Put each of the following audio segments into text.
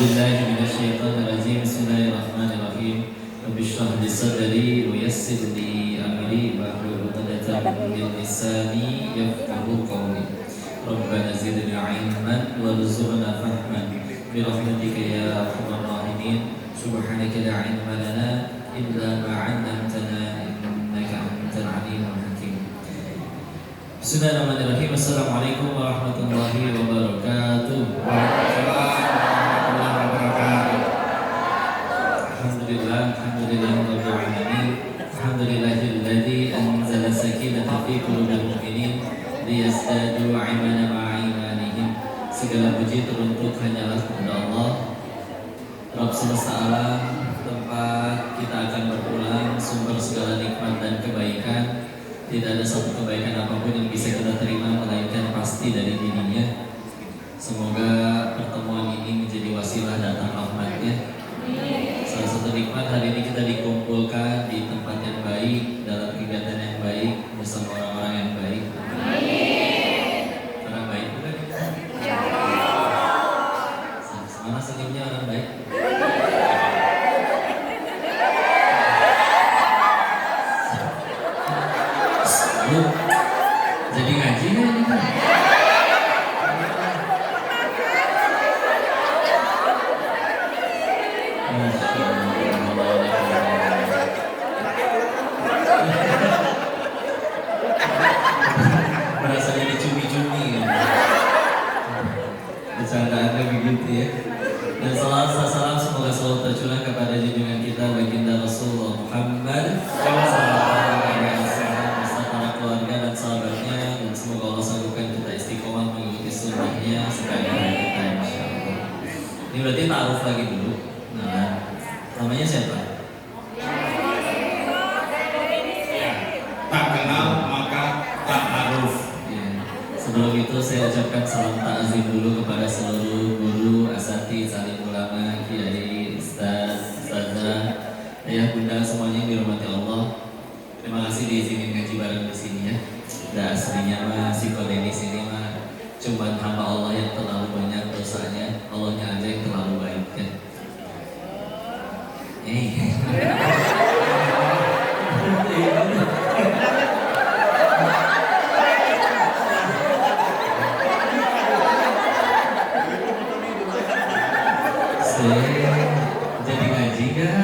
billahi minasyaitonir rajim. Bismillahirrahmanirrahim. Rabbi shrah li sadri wa yassir li amri wahlul 'uqdatam min lisani yafqahu qawli. Rabbana zidna 'ilman warzuqna fahman bi rahmatika ya arhamar rahimin. Subhanaka la 'ilma lana illa ma 'allamtana innaka antal 'alimul hakim. Bismillahirrahmanirrahim. Assalamualaikum warahmatullahi wabarakatuh. Alhamdulillah rabbil alamin. Alhamdulillahilladzi anzala sakinata fi qulubil mu'minin liyazdadu imanan ma'a imanihim. Segala puji teruntuk hanyalah kepada Allah, Rabb semesta alam, tempat kita akan berulang sumber segala nikmat dan kebaikan. Tidak ada satu kebaikan apapun yang bisa kita terima melainkan pasti dari dirinya. Semoga pertemuan ini menjadi wasilah datang rahmatnya. Salah satu nikmat hari ini kita dikumpulkan di tempat yang baik, dalam kegiatan yang baik, bersama orang-orang yang baik. Orang baik bukan? Mana senyumnya orang baik? Lu jadi ngaji kan? Merasanya dicumi-cumi ya. Bercandaannya begitu ya. Dan salam semoga selalu tercurah kepada junjungan kita baginda Rasulullah Muhammad sallallahu alaihi wasallam beserta para keluarga dan sahabatnya, dan semoga Allah sanggupkan kita istiqomah mengikuti sunnahnya sampai akhir kita insyaallah. Ini berarti ta'aruf lagi dulu. Nah, namanya siapa? Tak kenal maka tak harus. Ya. Sebelum itu saya ucapkan salam ta'zim dulu kepada seluruh guru, asatidz, alim ulama, kiai, ustaz, ustazah, ayah bunda semuanya yang dihormati Allah. Terima kasih diizinin ngaji bareng di sini ya. Dan aslinya mah si Kodeni sini mah cuman hamba Allah yang terlalu banyak dosanya, Allahnya aja yang terlalu baik kan. Jadi ngaji kan?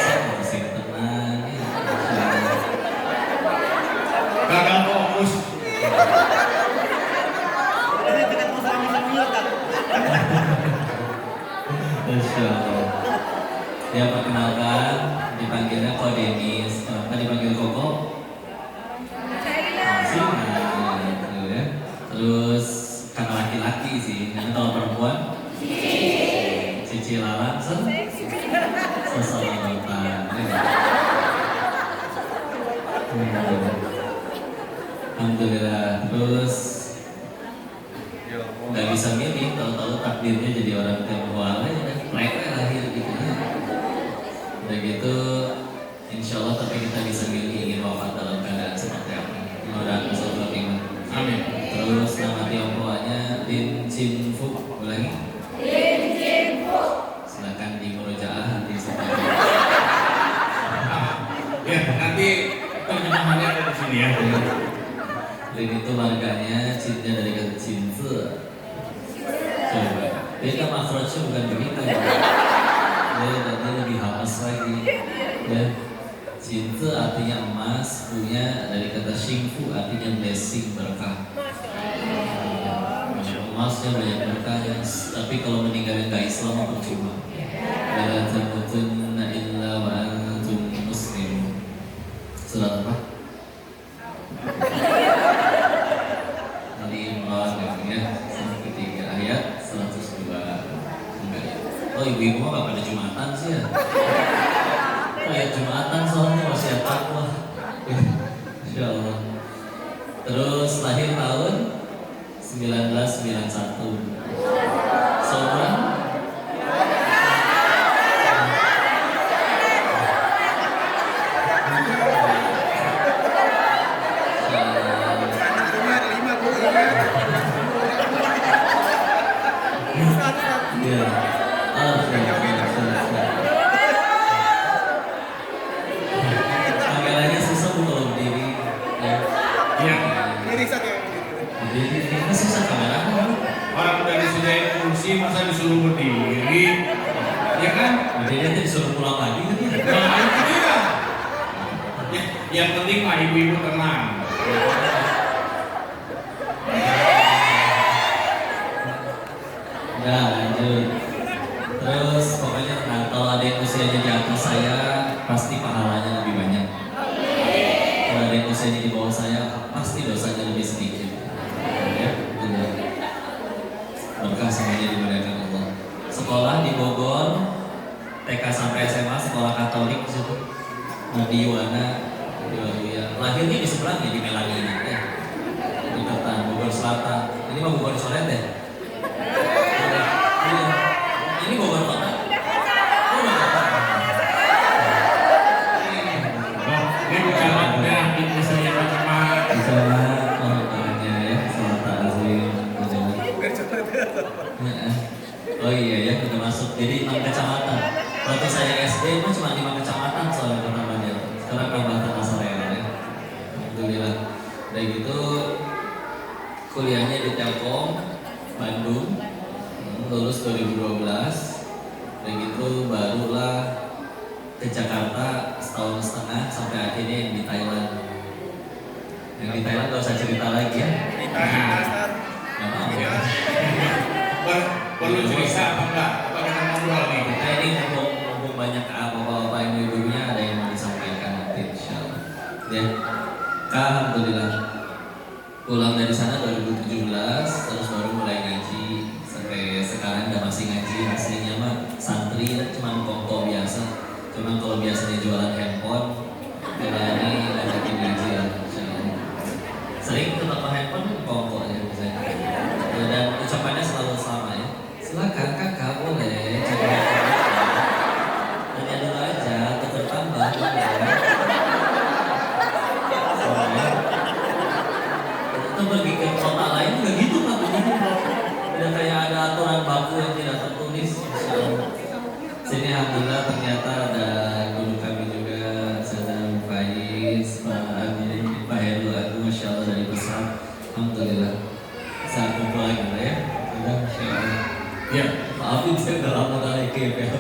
Saya masih tenang ya. Gagal fokus. Insya Allah. Ya perkenalkan, dipanggilnya Ko Denis. Kenapa dipanggil Koko? Masih gitu ya. Terus karena laki-laki sih, nanti kalau perempuan Cici Lala, sesama bapak. Alhamdulillah. Terus nggak bisa milih, tahu-tahu takdirnya jadi orang Tionghoa aja, mereka lahir gitu ya. Udah gitu, insya Allah tapi kita bisa milih ingin wafat dalam keadaan seperti apa. Mudah-mudahan bisa beriman. Amin. Terus nama Tionghoanya Lin Chin Fu. Ulangi. Silakan di murojaah nanti setelah. Ya, nanti terjemahannya ada di sini ya. Lin itu marganya, Cinnya dari kata Cinze. Coba. Dia makhrajnya bukan begitu ya. Dia lebih halus lagi. Ya. Cinze artinya emas, punya dari kata Shingfu artinya blessing, berkah. Emasnya banyak berkahnya, tapi kalau meninggalin gak Islam percuma. La tamutunna illa wa antum muslimun. Surat apa? Ali Imran ya, surat ketiga ayat 102. Oh ibu-ibu mah gak pada Jumatan sih ya. Ayat Jumatan soalnya masih takwa. Insya Allah. Terus lahir tahun 1991. Seorang Ya, Oh, siap. Kameranya susah bu kalau berdiri. Ya. Iya. Berdiri ini susah kameranya. Orang udah disediain kursi masa disuruh berdiri, ya kan? Berdiri nanti disuruh pulang lagi kan ya. Nah, itu dia. Ya, yang penting mah ibu-ibu tenang. Ya lanjut. Terus pokoknya nah, kalau ada yang usianya di atas saya pasti pahalanya lebih banyak. Kalau ada yang usianya di bawah saya pasti dosanya lebih sedikit. Ya, benar. Berkah semuanya dimuliakan Allah. Sekolah di Bogor, TK sampai SMA sekolah Katolik di situ. Di Yuwana, ya. Lahirnya di seberang ya di Melangi ini ya. Dekatan Bogor Selatan. Ini mah Bogor Coret ya. Ini Bogor Kota. Oh, Bogor Kota. Oh, ini bukan merah itu saya macam Sama orangnya ya, sama Pak Azim. Oh iya ya, udah masuk. Jadi 6 kecamatan. Waktu saya SD itu cuma 5 kecamatan soalnya pertamanya. Sekarang tambah Tanasaraya ya. Alhamdulillah. Dari gitu kuliahnya di Telkom Bandung, lulus 2012. Dan gitu barulah ke Jakarta setahun setengah sampai akhirnya yang di Thailand. Yang di Thailand gak usah cerita lagi ya. Gak mau ya. Perlu cerita apa enggak? Apa kita ngobrol nih? Kita ini mumpung banyak apa-apa yang ibunya ada yang mau disampaikan nanti insyaallah. Ya, alhamdulillah. Pulang dari sana 2017, terus baru mulai ngaji sampai sekarang udah masih ngaji. Aslinya mah santri, cuma kongko biasa. Cuma kalau biasanya jualan handphone, kalau ini ngajakin ngaji lah. Insyaallah. Sering ke toko handphone kongko ya biasanya. Ya, dan ucapannya selalu sama ya. Silakan kakak boleh cari tanya dulu aja atau bertambah boleh. Itu pergi ke kota lain juga gitu pak begini. Udah kayak ada aturan baku yang tidak tertulis. Sini alhamdulillah ternyata ada guru kami juga Saudara Faiz, Pak Amin, Pak Heru Agung, Masya Allah dari besar. Alhamdulillah. Saat kumpul lagi lah ya. Udah Masya Allah. Ya. Maafin saya udah lama dari KPL.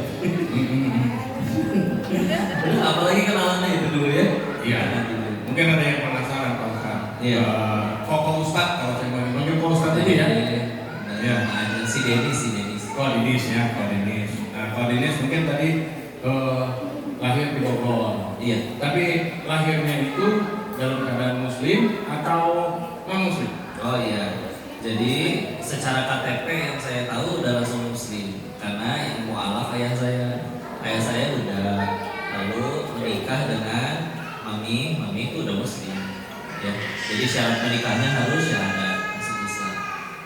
Apalagi kenalannya itu dulu ya. Iya. Mungkin ada yang penasaran Pak Ustadz. Iya. Kok Ustadz kalau saya manggil Pak Ustadz aja ya. Ya. Si Denis. Kok Denis ya, Kok Denis. Nah, Kok Denis mungkin tadi lahir di Bogor. Iya. Tapi lahirnya itu dalam keadaan Muslim atau non Muslim? Oh iya. Jadi secara KTP yang saya tahu udah langsung Muslim karena yang mualaf ayah saya udah lalu menikah dengan mami itu udah Muslim ya. Jadi syarat menikahnya harus syahadat masuk Islam.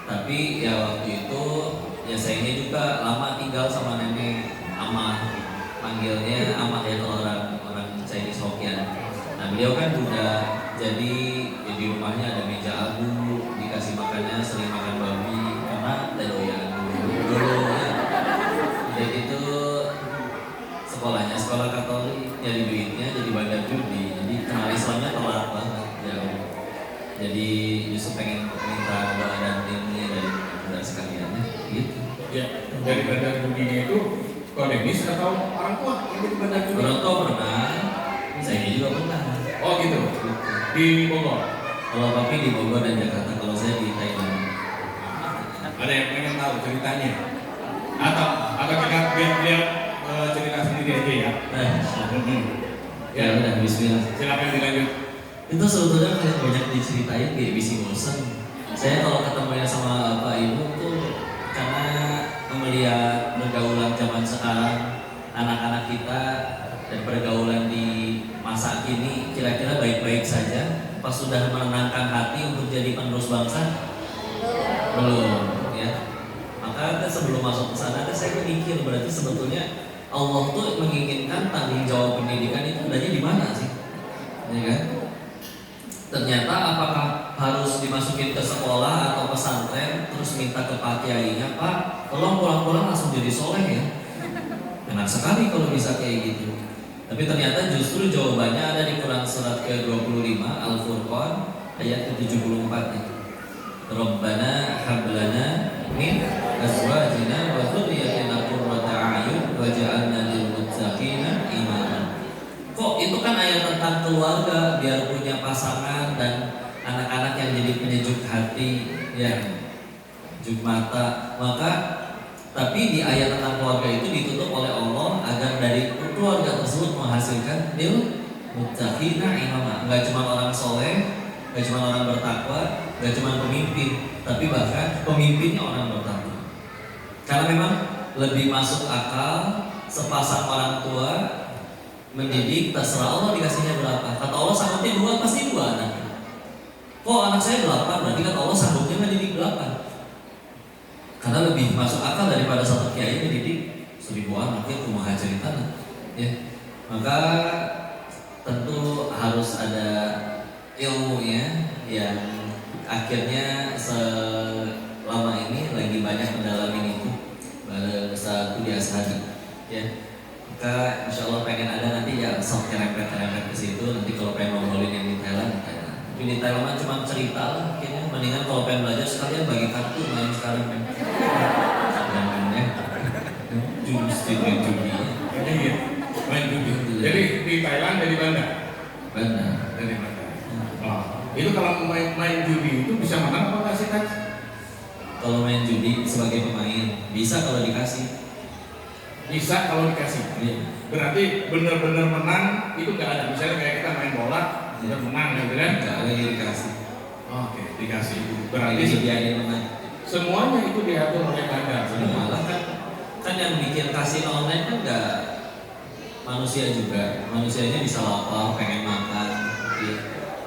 Tapi ya waktu itu ya saya ini juga lama tinggal sama nenek Amah, panggilnya Amah ya kalau orang Chinese Hokkien. Nah beliau kan udah jadi ya, di rumahnya ada meja abu, dikasih makannya sering makan babi karena doyan dulu ya. Jadi itu sekolahnya sekolah Katolik, nyari duitnya jadi bandar judi, jadi kenal Islamnya telat banget jauh. Jadi justru pengen minta doa dan ilmunya dari saudara sekalian gitu. Ya, dari bandar judinya itu Kok Denis atau orang tua yang jadi bandar judi? Orang tua pernah, saya juga pernah. Oh gitu. Di Bogor. Kalau papi di Bogor dan Jakarta, kalau saya di Thailand. Ada yang pengen tahu ceritanya? Atau kita biar cerita sendiri aja ya. Ya udah, Bismillah. Silakan dilanjut. Itu sebetulnya kayak banyak diceritain kayak bisa bosan. Saya kalau ketemunya sama Pak Ibu tuh karena melihat pergaulan zaman sekarang, anak-anak kita dan pergaulan di masa kini kira-kira baik-baik saja. Pas sudah menenangkan hati untuk jadi penerus bangsa, belum ya. Maka sebelum masuk ke sana saya mikir berarti sebetulnya Allah tuh menginginkan tanggung jawab pendidikan itu adanya di mana sih? Ya kan? Ternyata apakah harus dimasukin ke sekolah atau pesantren terus minta ke Pak Kiainya, Pak tolong pulang-pulang langsung jadi soleh ya. Enak sekali kalau bisa kayak gitu. Tapi ternyata justru jawabannya ada di Quran surat ke-25 Al-Furqan ayat ke-74 itu. Rabbana hablana min azwajina wa dzurriyyatina qurrata a'yun waj'alna lil muttaqina imama. Kok itu kan ayat tentang keluarga biar punya pasangan dan anak-anak yang jadi penyejuk hati, ya, penyejuk mata. Maka tapi di ayat tentang keluarga itu ditutup oleh Allah agar dari keluarga tersebut menghasilkan lil muttaqina imama. Enggak cuma orang soleh, enggak cuma orang bertakwa, enggak cuma pemimpin, tapi bahkan pemimpinnya orang bertakwa. Karena memang lebih masuk akal sepasang orang tua mendidik, terserah Allah dikasihnya berapa. Kata Allah sanggupnya 2, pasti 2 anak. Kok anak saya 8, berarti kata Allah sanggupnya mendidik 8. Karena lebih masuk akal daripada satu kiai mendidik 1000 anak, ya kumaha ceritana. Ya. Maka tentu harus ada ilmunya yang akhirnya selama ini lagi banyak mendalami itu pada satu diashadi, ya. Maka insya Allah pengen ada nanti ya sok nyerempet ke situ. Nanti kalau pengen ngobrolin yang di Thailand, tapi di Thailand cuma cerita lah. Kayaknya mendingan kalau pengen belajar sekalian bagi kartu main sekarang kan. Jangannya main judi. Iya, main judi. Jadi di Thailand dari Bandar. Bandar. Dari Bandar. Oh, itu kalau main judi itu bisa menang apa nggak sih kan? Kalau main judi sebagai pemain bisa kalau dikasih. Bisa kalau dikasih. Iya. Berarti benar-benar menang itu nggak ada. Misalnya kayak kita main bola, benar menang gitu kan? Nggak lagi dikasih. Oke, dikasih. Berarti sediain menang. Semuanya itu diatur oleh Bandar. Malah kan yang bikin kasino online kan nggak manusia juga. Manusianya bisa lapar, pengen makan. Ya.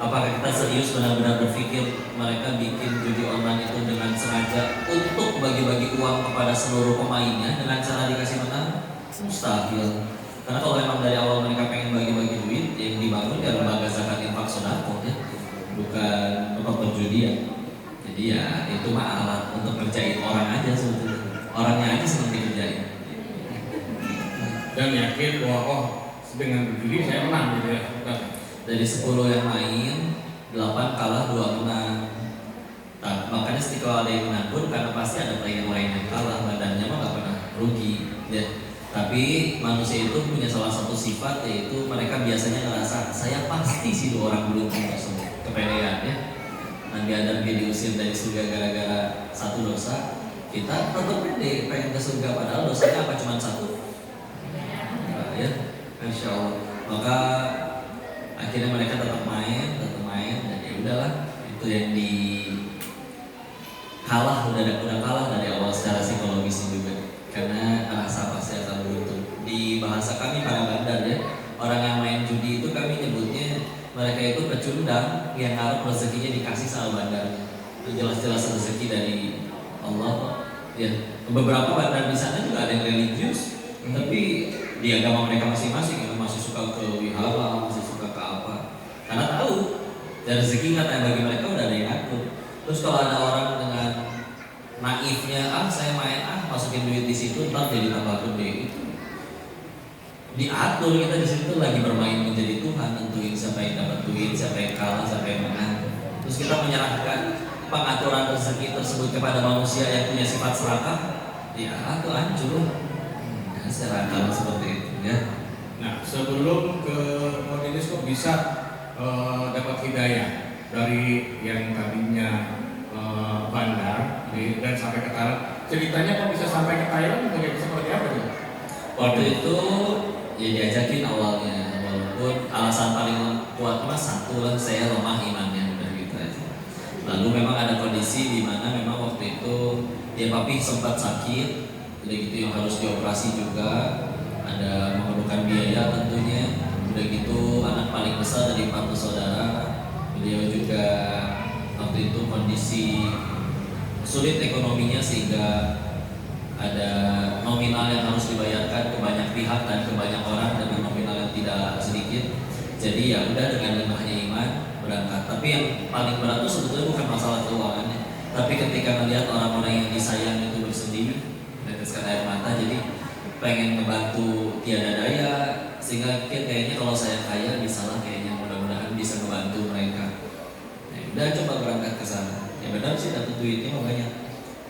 Apakah kita serius benar-benar berpikir mereka bikin judi online itu dengan sengaja untuk bagi-bagi uang kepada seluruh pemainnya dengan cara dikasih menang? Mustahil. Karena kalau memang dari awal mereka pengen bagi-bagi duit, yang dibangun ya lembaga zakat infak sedekah, ya, bukan tempat perjudian. Jadi ya itu mah alat untuk kerjain orang aja sebetulnya. Orangnya aja senang dikerjain. Dan yakin bahwa oh dengan berjudi saya menang gitu ya. Dari 10 yang main, 8 kalah, 2 menang. Nah, makanya kalau ada yang menang pun karena pasti ada player lain yang kalah, badannya mah gak pernah rugi, ya. Tapi manusia itu punya salah satu sifat, yaitu mereka biasanya ngerasa saya pasti sih 2 orang beruntung tersebut, kepedean, ya. Nabi Adam dia diusir dari surga gara-gara satu dosa, kita tetap pede pengen ke surga padahal dosanya apa cuma 1. Nah, ya, Insya Allah. Maka akhirnya mereka tetap main dan ya udahlah, itu yang di kalah udah kalah dari awal secara psikologis juga, karena rasa pasti akan beruntung. Di bahasa kami para Bandar, ya, orang yang main judi itu kami nyebutnya mereka itu pecundang yang ngarep rezekinya dikasih sama Bandar. Itu jelas-jelas rezeki dari Allah, ya. Beberapa Bandar di sana juga ada yang religius, tapi di agama mereka masing-masing, ya, masih suka ke wihara, masih suka ke apa, karena tahu dan rezeki katanya bagi mereka udah ada yang ngatur. Terus kalau ada orang dengan naifnya, saya main masukin duit di situ, ntar jadi tambah gede, itu diatur. Kita di situ lagi bermain menjadi Tuhan, tentuin siapa yang dapat duit, siapa yang kalah, siapa yang menang. Terus kita menyerahkan pengaturan rezeki tersebut kepada manusia yang punya sifat serakah, ya itu hancur. Serakah seperti itu, ya. Nah, sebelum ke Modinis kok bisa dapat hidayah dari yang tadinya Bandar dan sampai ke Thailand. Ceritanya kok bisa sampai ke Thailand seperti apa tuh? Waktu itu ya diajakin awalnya, walaupun alasan paling kuat mas satu lah, saya lemah imannya, udah gitu aja. Lalu memang ada kondisi di mana memang waktu itu ya papi sempat sakit. Udah gitu yang harus dioperasi juga, ada memerlukan biaya tentunya. Udah gitu anak paling besar dari 4 bersaudara, beliau juga waktu itu kondisi sulit ekonominya sehingga ada nominal yang harus dibayarkan ke banyak pihak dan ke banyak orang dengan nominal yang tidak sedikit. Jadi ya udah dengan lemahnya iman berangkat. Tapi yang paling berat itu sebetulnya bukan masalah keuangannya, tapi ketika melihat orang-orang yang disayang itu bersedih, meneteskan air mata, jadi pengen ngebantu tiada daya, sehingga kayaknya kalau saya kaya bisalah kayaknya mudah-mudahan bisa ngebantu mereka. Nah, udah coba berangkat ke sana. Ya benar sih dapat duitnya makanya,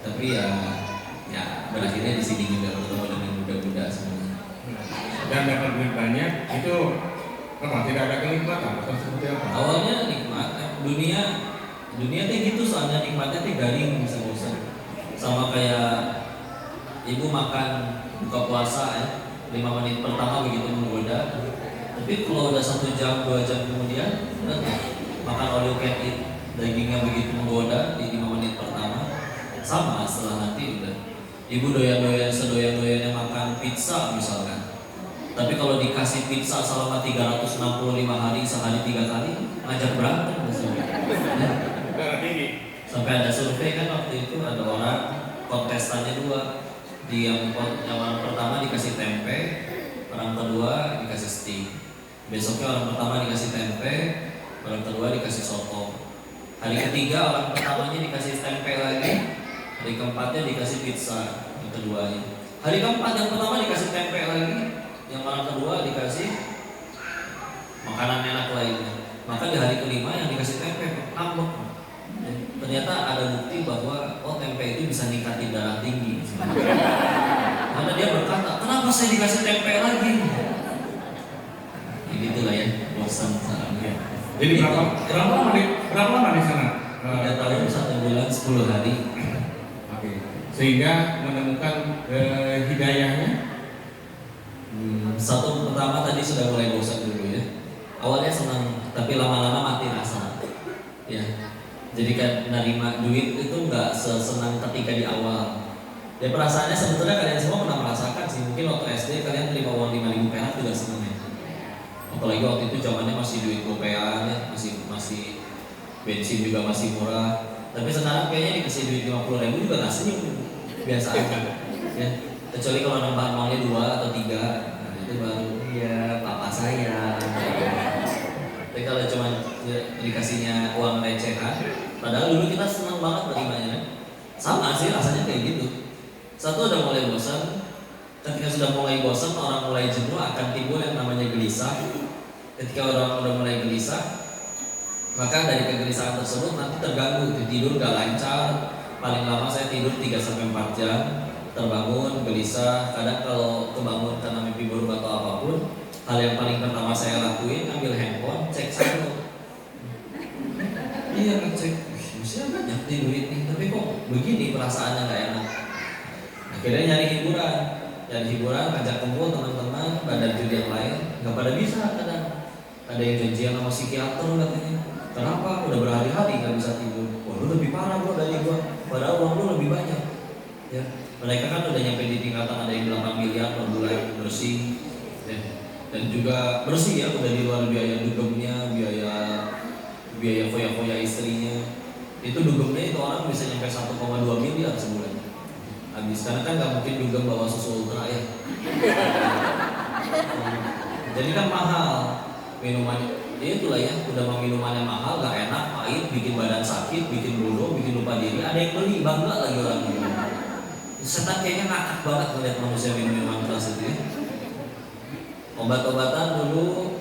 tapi ya berakhirnya di sini juga bertemu dengan budak-budak semuanya. Dan dapat duit banyak itu apa? Tidak ada kenikmatan atau seperti apa? Awalnya nikmat, dunia teh gitu, soalnya nikmatnya teh garing, bisa bosan. Sama kayak ibu makan buka puasa ya, 5 menit pertama begitu menggoda, tapi kalau udah 1 jam 2 jam kemudian udah makan all you can eat, dagingnya begitu menggoda di 5 menit pertama, sama setelah nanti udah ibu doyan-doyan sedoyan-doyannya makan pizza misalkan. Tapi kalau dikasih pizza selama 365 hari, sehari 3 kali, ngajak berantem misalnya. Sampai ada survei kan waktu itu, ada orang kontestannya 2. Yang orang pertama dikasih tempe, orang kedua dikasih steak. Besoknya orang pertama dikasih tempe, orang kedua dikasih soto. Hari ketiga orang pertamanya dikasih tempe lagi, hari keempatnya dikasih pizza yang keduanya. Hari keempat yang pertama dikasih tempe lagi, yang orang kedua dikasih makanan enak lainnya. Maka di hari kelima yang dikasih tempe ngambek. Ternyata ada bukti bahwa tempe itu bisa ningkatin darah tinggi. Karena dia berkata, kenapa saya dikasih tempe lagi? Ya gitulah ya, bosan sarannya. Jadi berapa lama di sana? 3 tahun 1 bulan 10 hari. Oke. Sehingga menemukan hidayahnya. Satu pertama tadi sudah mulai bosan dulu ya. Awalnya senang, tapi lama-lama mati rasa. Ya. Jadi kan menerima duit itu nggak sesenang ketika di awal. Ya perasaannya sebetulnya kalian semua pernah merasakan sih. Mungkin waktu SD kalian terima uang 5.000 perak juga senang ya. Apalagi waktu itu zamannya masih duit gopean ya, masih bensin juga masih murah. Tapi sekarang kayaknya dikasih duit 50.000 juga nggak senyum, biasa aja. Ya. Kecuali kalau nambah uangnya 2 atau 3, nah itu baru ya papa saya. Tapi kalau cuma dikasihnya uang recehan, padahal dulu kita senang banget menerimanya, sama sih rasanya kayak gitu. Satu udah mulai bosan, ketika sudah mulai bosan, orang mulai jenuh, akan timbul yang namanya gelisah. Ketika orang udah mulai gelisah, maka dari kegelisahan tersebut nanti terganggu, tidur gak lancar. Paling lama saya tidur 3-4 jam, terbangun gelisah. Kadang kalau kebangun karena mimpi buruk atau apapun, hal yang paling pertama saya lakuin, ambil handphone, cek saldo. Iya ngecek, masih banyak nih duit nih, tapi kok begini perasaannya gak enak. Akhirnya nyari hiburan, ngajak kumpul teman-teman, badan judi yang lain, gak pada bisa kadang. Ada yang janjian sama psikiater katanya. Kenapa? Udah berhari-hari gak bisa tidur. Wah lu lebih parah bro dari gua, padahal uang lu lebih banyak. Ya, mereka kan udah nyampe di tingkatan ada yang 8 miliar per bulan bersih. Ya. Dan juga bersih ya, udah di luar biaya dugemnya, biaya foya-foya istrinya. Itu dugemnya itu orang bisa nyampe 1,2 miliar sebulan. Habis, karena kan gak mungkin dugem bawa susu ultra ya. Jadi kan mahal minuman, ya itulah ya, udah mau minumannya mahal, gak enak, pahit, bikin badan sakit, bikin bodoh, bikin lupa diri. Ada yang beli, bangga lagi orang minum. Setan kayaknya ngakak banget melihat manusia minum minuman keras itu ya. Obat-obatan dulu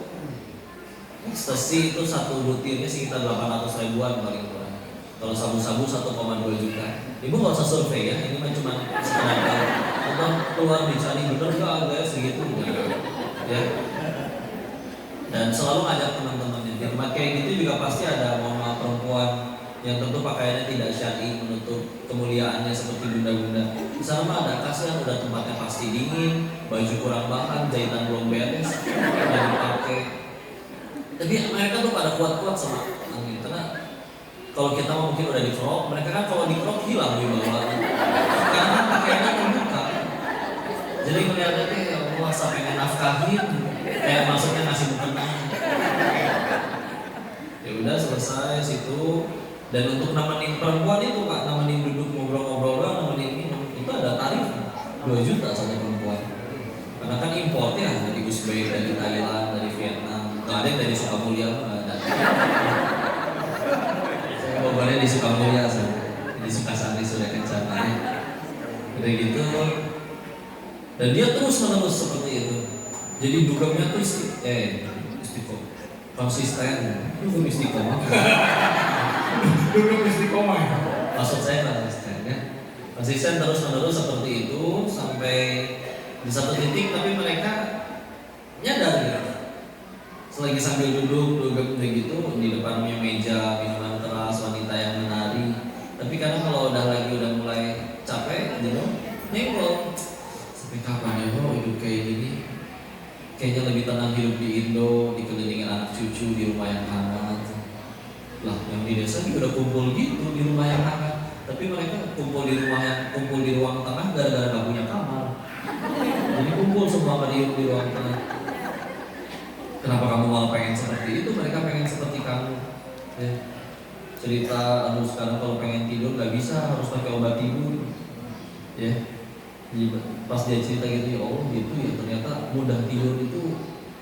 ekstasi itu satu butirnya sekitar 800 ribuan paling kurang. Kalau sabu-sabu 1,2 juta. Ibu nggak usah survei ya, ini mah cuma sekedar tahu. Nonton keluar dicari bener nggak agak segitu ya. Dan selalu ngajak teman-temannya. Di tempat kayak gitu juga pasti ada mama perempuan yang tentu pakaiannya tidak syar'i, menutup kemuliaannya seperti bunda-bunda. Di sana mah ada kasihan, udah tempatnya pasti dingin, baju kurang bahan, jahitan belum beres, udah dipakai. Tapi mereka tuh pada kuat-kuat sama angin, karena kalau kita mungkin udah dikerok, mereka kan kalau dikerok hilang di bawah. Karena kan pakaiannya terbuka. Jadi melihatnya tuh ya Allah, sampai pengen nafkahin, kayak maksudnya ngasih mukena. Ya udah selesai situ. Dan untuk nemenin perempuan itu Pak, nemenin duduk ngobrol-ngobrol, nemenin minum, itu ada tarif 2 juta saja perempuan. Karena kan import ya, dari Uzbek, dari Thailand, dari Vietnam, nggak ada yang dari Sukamulia, nggak ada. Bogornya di Sukamulya, di Sukasari sudah kencana ya. Udah gitu, dan dia terus menerus seperti itu. Jadi dugamnya tuh istiqomah, konsisten, dugem istiqomah. Dugem istiqomah. Maksud saya konsisten ya. Konsisten terus menerus seperti itu sampai di satu titik, tapi mereka nyadar gitu. Selagi sambil duduk gitu di depannya meja minuman keras, wanita yang menari. Tapi karena kalau udah mulai capek gitu, nyenggol. Sampai kapan ya bro hidup kayak gini? Kayaknya lebih tenang hidup di Indo, dikelilingi anak cucu di rumah yang hangat. Lah yang di desa juga udah kumpul gitu di rumah yang hangat. Tapi mereka kumpul di ruang tengah gara-gara gak punya kamar. Jadi kumpul semua di ruang tengah. Kenapa kamu malah pengen seperti itu? Mereka pengen seperti kamu. Ya. Cerita, aduh sekarang kalau pengen tidur gak bisa, harus pakai obat tidur. Ya. Jadi pas dia cerita gitu, ya Allah gitu ya, ternyata mudah tidur itu,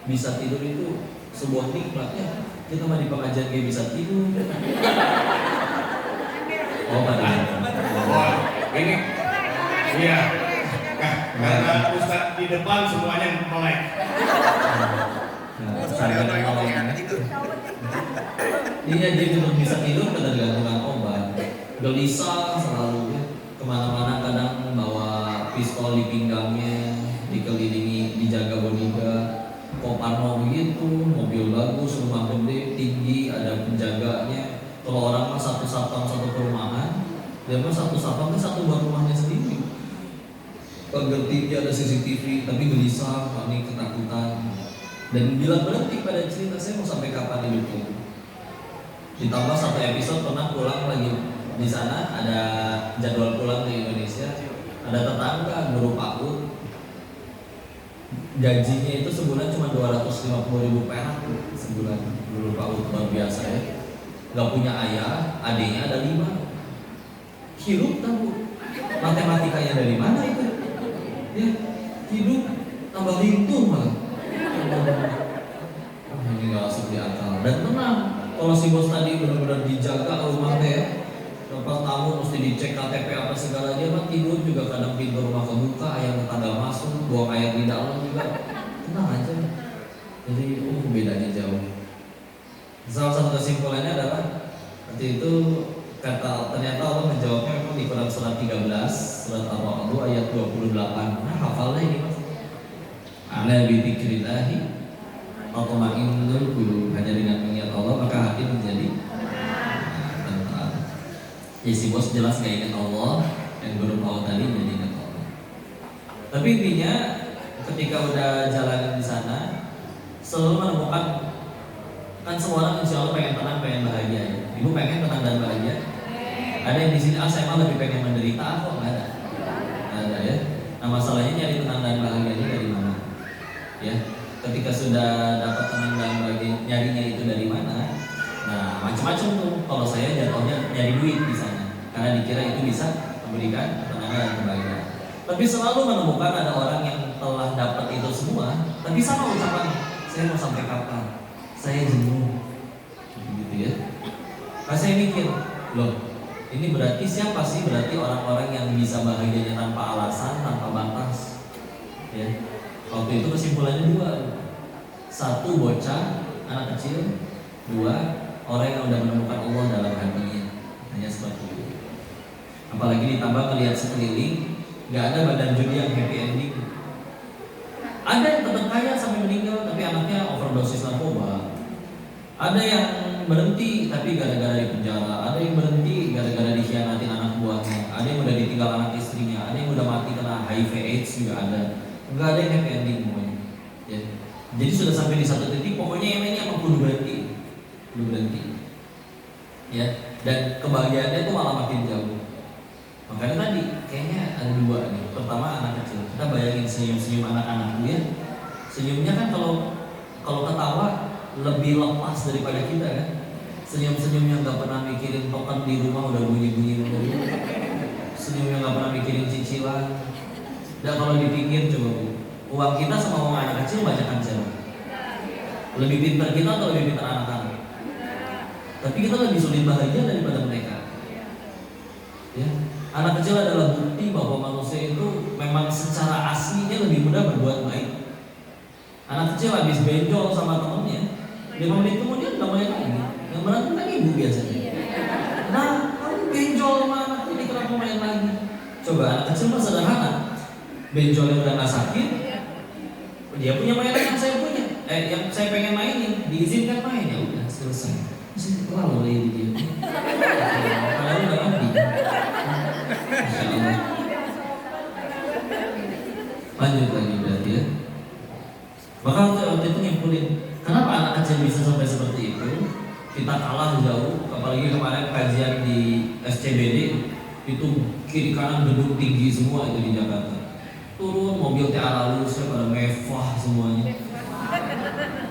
bisa tidur itu sebuah nikmat ya. Kita mah di pengajian dia bisa tidur. Oh pada ini, iya. Karena Ustadz di depan semuanya melek. Iya, dia belum bisa tidur ketergantungan obat, gelisah selalu ya. Kemana-mana kadang bawa pistol di pinggangnya, dikelilingi, dijaga bodyguard, Koparno begitu, mobil bagus, rumah gede, tinggi, ada penjaganya. Kalau orang mah satu satpam satu perumahan, dia mah satu satpam satu buat rumahnya sendiri. Pagar tinggi ada CCTV, tapi gelisah, panik, ketakutan. Dan bila berhenti pada cerita saya mau sampai kapan hidupnya. Ditambah satu episode pernah pulang lagi di sana, ada jadwal pulang di Indonesia, ada tetangga guru PAUD, gajinya itu sebulan cuma 250.000 perak sebulan, guru PAUD luar biasa ya. Gak punya ayah, adiknya ada 5. Hidup tahu matematikanya dari mana itu? Ya, hidup tambah lintung malah. Ini gak masuk di akal. Dan tenang, kalau si bos tadi benar-benar dijaga rumah teh ya. Lepas tamu mesti dicek KTP apa segala, dia mah tidur juga kadang pintu rumah kebuka, ayam tetangga masuk, buang air di dalam juga. Tenang aja. Jadi bedanya jauh. Salah satu kesimpulannya adalah seperti itu, ternyata Allah menjawabnya memang di Quran surat 13, surat Ar-Ra'd ayat 28. Nah, hafalnya ini Mas. Ala bi dzikrillah tatma'innul qulub. Hanya dengan mengingat Allah maka hati menjadi tenang. Ya si bos jelas gak ingat Allah, yang guru PAUD tadi menjadi ingat Allah. Tapi intinya ketika udah jalan di sana, selalu menemukan, kan semua orang insya Allah pengen tenang, pengen bahagia ya. Ibu pengen tenang dan bahagia? Ada yang di sini, saya mah lebih pengen menderita, kok nggak ada? Nggak ada ya. Nah masalahnya nyari tenang dan bahagianya dari mana? Ya, ketika sudah dapat tenang dan bahagia, nyarinya itu dari mana? Nah macam-macam tuh. Kalau saya jatuhnya nyari duit di sana, karena dikira itu bisa memberikan ketenangan dan kebahagiaan. Tapi selalu menemukan ada orang yang telah dapat itu semua, tapi sama ucapan, saya mau sampai kapan? Saya jenuh, gitu ya. Nah saya mikir, loh, ini berarti siapa sih? Berarti orang-orang yang bisa bahagianya tanpa alasan, tanpa batas. Ya, waktu itu kesimpulannya 2. 1 bocah, anak kecil. 2 orang yang udah menemukan Allah dalam hatinya. Hanya seperti itu. Apalagi ditambah melihat sekeliling, nggak ada badan judi yang happy ending. Ada yang tetap kaya sampai meninggal, tapi anaknya overdosis narkoba. Ada yang berhenti tapi gara-gara di penjara. Ada yang berhenti gara-gara dikhianatin anak buahnya. Ada yang udah ditinggal anak istrinya. Ada yang udah mati kena HIV/AIDS juga ada. Nggak ada yang happy ending pokoknya. Ya. Jadi sudah sampai di satu titik, pokoknya yang ini emang kudu berhenti. Ya. Dan kebahagiaannya tuh malah makin jauh. Makanya tadi kayaknya ada 2 nih. Pertama anak kecil. Kita bayangin senyum-senyum anak-anak dia. Senyumnya kan kalau ketawa lebih lepas daripada kita kan. Senyum-senyum yang gak pernah mikirin token di rumah udah bunyi-bunyi dulu. Senyum yang gak pernah mikirin cicilan. Dan kalau dipikir coba Bu, uang kita sama uang anak kecil banyak kan siapa? Lebih pintar kita atau lebih pintar anak-anak? tapi kita lebih sulit bahagia daripada mereka. Ya, anak kecil adalah bukti bahwa manusia itu memang secara aslinya lebih mudah berbuat baik. Anak kecil habis benjol sama temennya, 5 menit kemudian udah main lagi. Yang berantem kan ibu biasanya. Nah, kamu benjol sama anak ini kenapa main lagi? Coba anak kecil mah sederhana, benjolnya udah nggak sakit, dia punya mainan yang saya punya, yang saya pengen mainin, diizinkan main, ya udah selesai. Masih terlalu lagi dia. Padahal udah mati. Masya Allah. Lanjut lagi berarti ya. Maka waktu itu nyimpulin, kenapa anak kecil bisa sampai seperti itu? Kita kalah jauh, apalagi kemarin kajian di SCBD itu kiri kanan gedung tinggi semua itu di Jakarta. Turun mobil TAA Lulus pada mewah semuanya.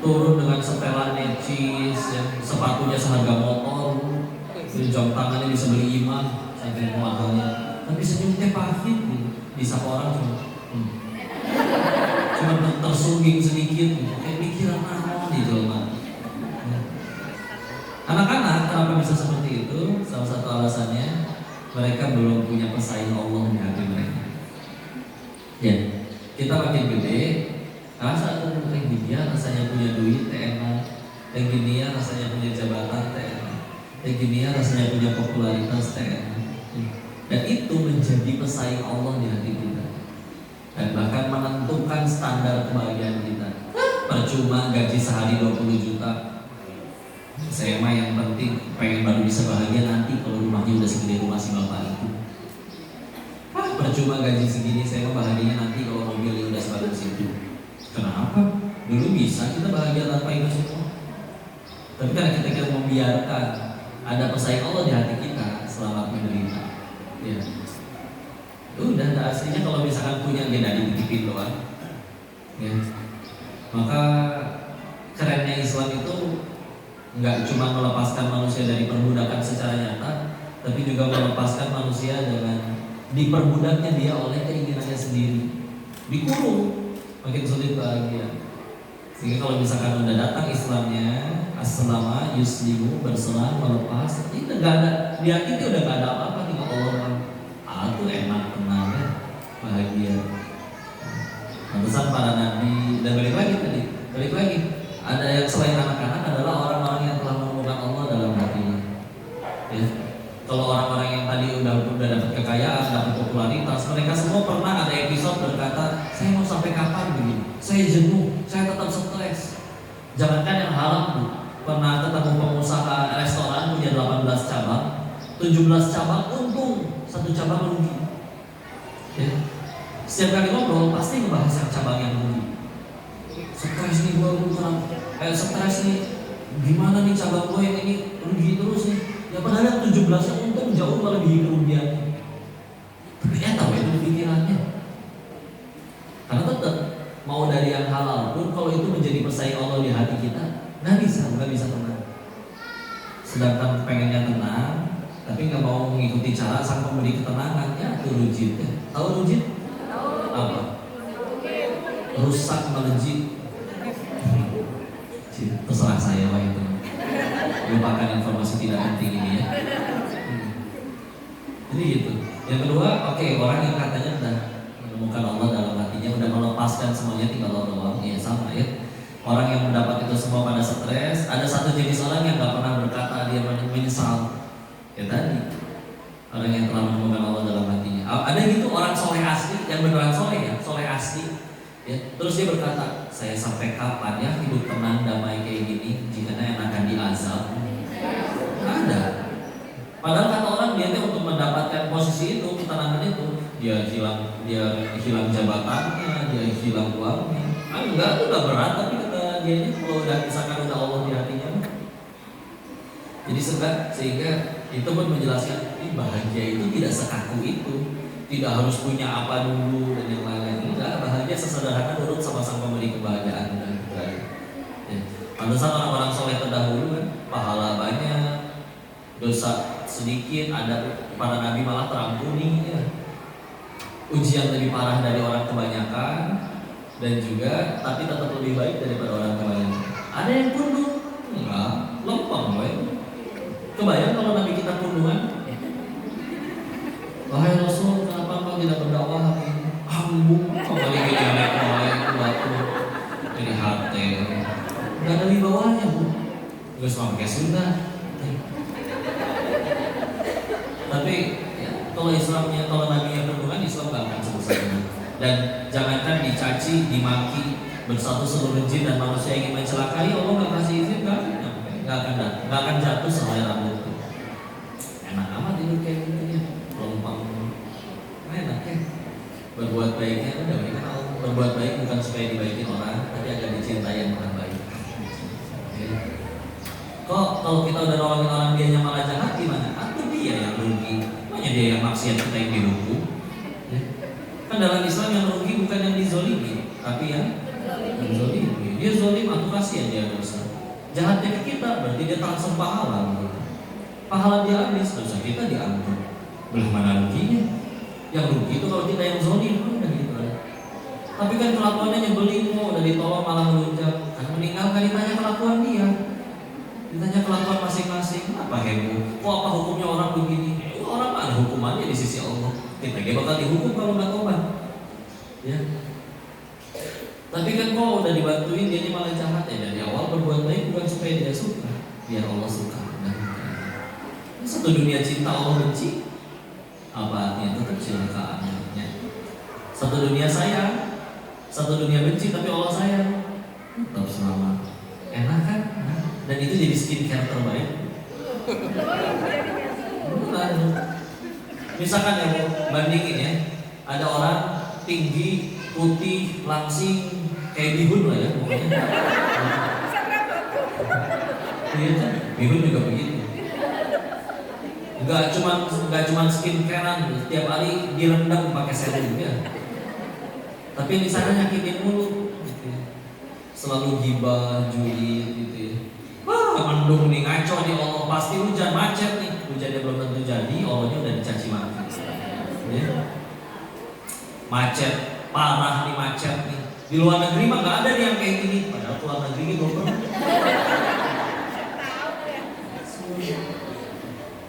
Turun dengan setelan necis, ya, sepatunya seharga motor, jam tangannya bisa beli imam sampai mahalnya. Tapi senyum teh pahit, disapa orang cuma tersungging sedikit, kayak pikiran naon di jelma. Anak-anak kenapa bisa seperti itu? Salah satu alasannya mereka belum punya pesaing Allah di hati mereka. Ya, kita makin gede, rasa aku gini ya rasanya punya duit, enak. Gini ya rasanya punya jabatan, enak. Gini ya rasanya punya popularitas, enak. Dan itu menjadi pesaing Allah di hati kita. Dan bahkan menentukan standar kebahagiaan kita. Percuma gaji sehari 20 juta. Saya mah yang penting pengen baru bisa bahagia nanti kalau rumahnya udah segede rumah si bapak itu. Percuma gaji segini, saya mah bahagianya nanti kalau mobilnya udah sebagus itu. Kenapa? Dulu bisa kita bahagia tanpa itu semua. Tapi karena kita membiarkan ada pesaing Allah di hati kita selamat menderita. Ya. Udah, nah aslinya kalau misalkan punya agenda dititipin doang, ya. Maka kerennya Islam itu nggak cuma melepaskan manusia dari perbudakan secara nyata, tapi juga melepaskan manusia dengan diperbudaknya dia oleh keinginannya sendiri, dikurung, makin sulit bahagia. Sehingga kalau misalkan udah datang Islamnya, as-salama yuslimu, berselang, melepas, ini nggak ada, di hati itu udah nggak ada apa-apa, tinggal Allah. Itu enak, tenang, ya, bahagia. Pesan para nabi, dan balik lagi, ada yang selain anak-anak adalah orang-orang yang telah menemukan Allah dalam hatinya. Ya. Kalau orang-orang yang tadi udah dapat kekayaan, dapat popularitas, mereka semua pernah ada episode berkata, saya mau sampai kapan begini? Saya jenuh, saya tetap stres. Jangankan yang haram, Bu. Pernah ketemu pengusaha restoran punya 18 cabang, 17 cabang untung, 1 cabang rugi. Ya. Setiap kali ngobrol pasti ngebahas yang cabang yang rugi. Stres nih gue kurang, stres nih. Gimana nih cabang gue yang ini rugi terus nih? Ya padahal yang 17 yang untung jauh melebihi kerugiannya. Tapi tahu itu pikirannya. Karena tetap mau dari yang halal pun kalau itu menjadi pesaing Allah di hati kita, nggak bisa tenang. Sedangkan pengennya tenang, tapi nggak mau mengikuti cara sang pemberi ketenangan, ya itu rujit. Ya. Tahu rujit? Apa? Rusak melejit. Terserah saya lah itu. Lupakan informasi tidak penting ini ya. Jadi gitu. Yang kedua, orang yang katanya udah menemukan Allah dalam hatinya, udah melepaskan semuanya tinggal Allah doang, ya sama ya. Orang yang mendapat itu semua pada stres. Ada satu jenis orang yang nggak pernah berkata dia menyesal. Ya tadi, orang yang telah menemukan Allah dalam hatinya. Ada gitu orang soleh asli, yang beneran soleh ya, soleh asli. Ya, terus dia berkata, saya sampai kapan ya hidup tenang damai kayak gini jika enakan diazab? Ada. Padahal kata orang dia untuk mendapatkan posisi itu, ketenangan itu, dia hilang jabatannya, dia hilang uangnya. Enggak, itu udah berat, tapi kata dia ini kalau udah misalkan udah Allah di hatinya. Jadi sehingga itu pun menjelaskan bahagia itu tidak sekaku itu, tidak harus punya apa dulu dan yang lain-lain. Tidak, bahagia sesederhana nurut sama sang pemberi kebahagiaan dan kebahagiaan. Ya. Pantesan orang-orang soleh terdahulu kan pahala banyak, dosa sedikit, ada para nabi malah terampuni ya. Ujian lebih parah dari orang kebanyakan dan juga tapi tetap lebih baik daripada orang kebanyakan. Ada yang punduk, enggak, lempeng, Kebayang kalau Nabi kita kunduan, wahai Rasul, kenapa engkau tidak berdakwah hari ini? Ambung, kembali ke jalan lain, waktu jadi hati. Gak ada wibawanya, Bu. Gak sama pakai sunnah. Tapi ya, kalau Islamnya, kalau Nabi yang kunduan, Islam gak akan sebesar ini. Dan jangankan dicaci, dimaki, bersatu seluruh jin dan manusia yang ingin mencelakai, Allah gak kasih izin, gak akan jatuh selai rambut. Enak amat hidup kayak gitu ya, lompang. Enak ya. Berbuat baiknya udah baik. Berbuat baik bukan supaya dibaikin orang, tapi agar dicintai yang maha baik. Kok kalau kita udah nolongin orang dia malah jahat gimana? Atau dia yang rugi? Makanya dia yang maksiat, kita yang dihukum. Kan dalam Islam yang rugi bukan yang dizolimi, tapi yang dizolimi. Dia zolim atau kasihan dia dosa. Jahatnya ke kita berarti dia transfer pahala. Pahala dia habis, dosa kita diampun. Belah mana ruginya? Yang rugi itu kalau kita yang zolim, udah gitu. Tapi kan kelakuannya nyebelin, udah ditolong malah melunjak. Kan meninggalkan ditanya kelakuan dia. Ditanya kelakuan masing-masing, apa heboh? Kok apa hukumnya orang begini? Orang ada hukumannya di sisi Allah. Kita bakal dihukum kalau nggak tobat. Ya. Tapi kan kok udah dibantuin dia malah jahat ya. Dari awal berbuat baik bukan supaya dia suka, biar Allah suka. Satu dunia cinta Allah benci, apa artinya? Tetap celakaannya. Satu dunia sayang, satu dunia benci tapi Allah sayang, tetap selamat. Enak kan? Dan itu jadi skincare terbaik. Benar. Misalkan ya, bandingin ya, ada orang tinggi, putih, langsing, kayak bihun lah ya pokoknya. Iya kan? Bihun juga begitu. Gak cuman skincarean, setiap hari direndam pakai serum ya. Tapi di sana nyakitin mulu, gitu ya. Selalu gibah, julid, gitu ya. Wah, mendung nih, ngaco nih Allah, pasti hujan, macet nih. Hujannya belum tentu jadi, Allahnya udah dicaci maki. Ya. Macet, parah nih macet nih. Di luar negeri mah gak ada nih yang kayak gini. Padahal luar negeri ini belum pernah.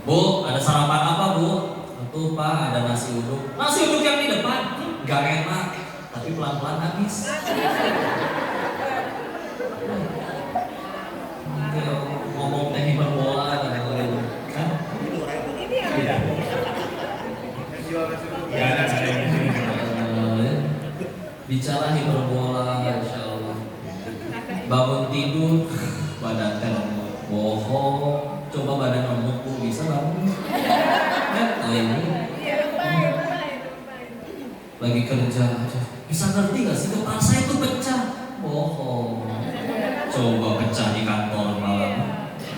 Bu, ada sarapan apa Bu? Tentu Pak, ada nasi uduk. Nasi uduk yang di depan, gak enak, tapi pelan-pelan habis. Ngomong teknik bola kadang-kadang, kan? Bicara hiperbola, insya Allah. Bangun tidur, badan kan bohong. Coba badan remuk bisa bangun. Oh ini lagi kerja, bisa ngerti gak sih kepala saya itu pecah? Bohong. Coba pecah di kantor malam,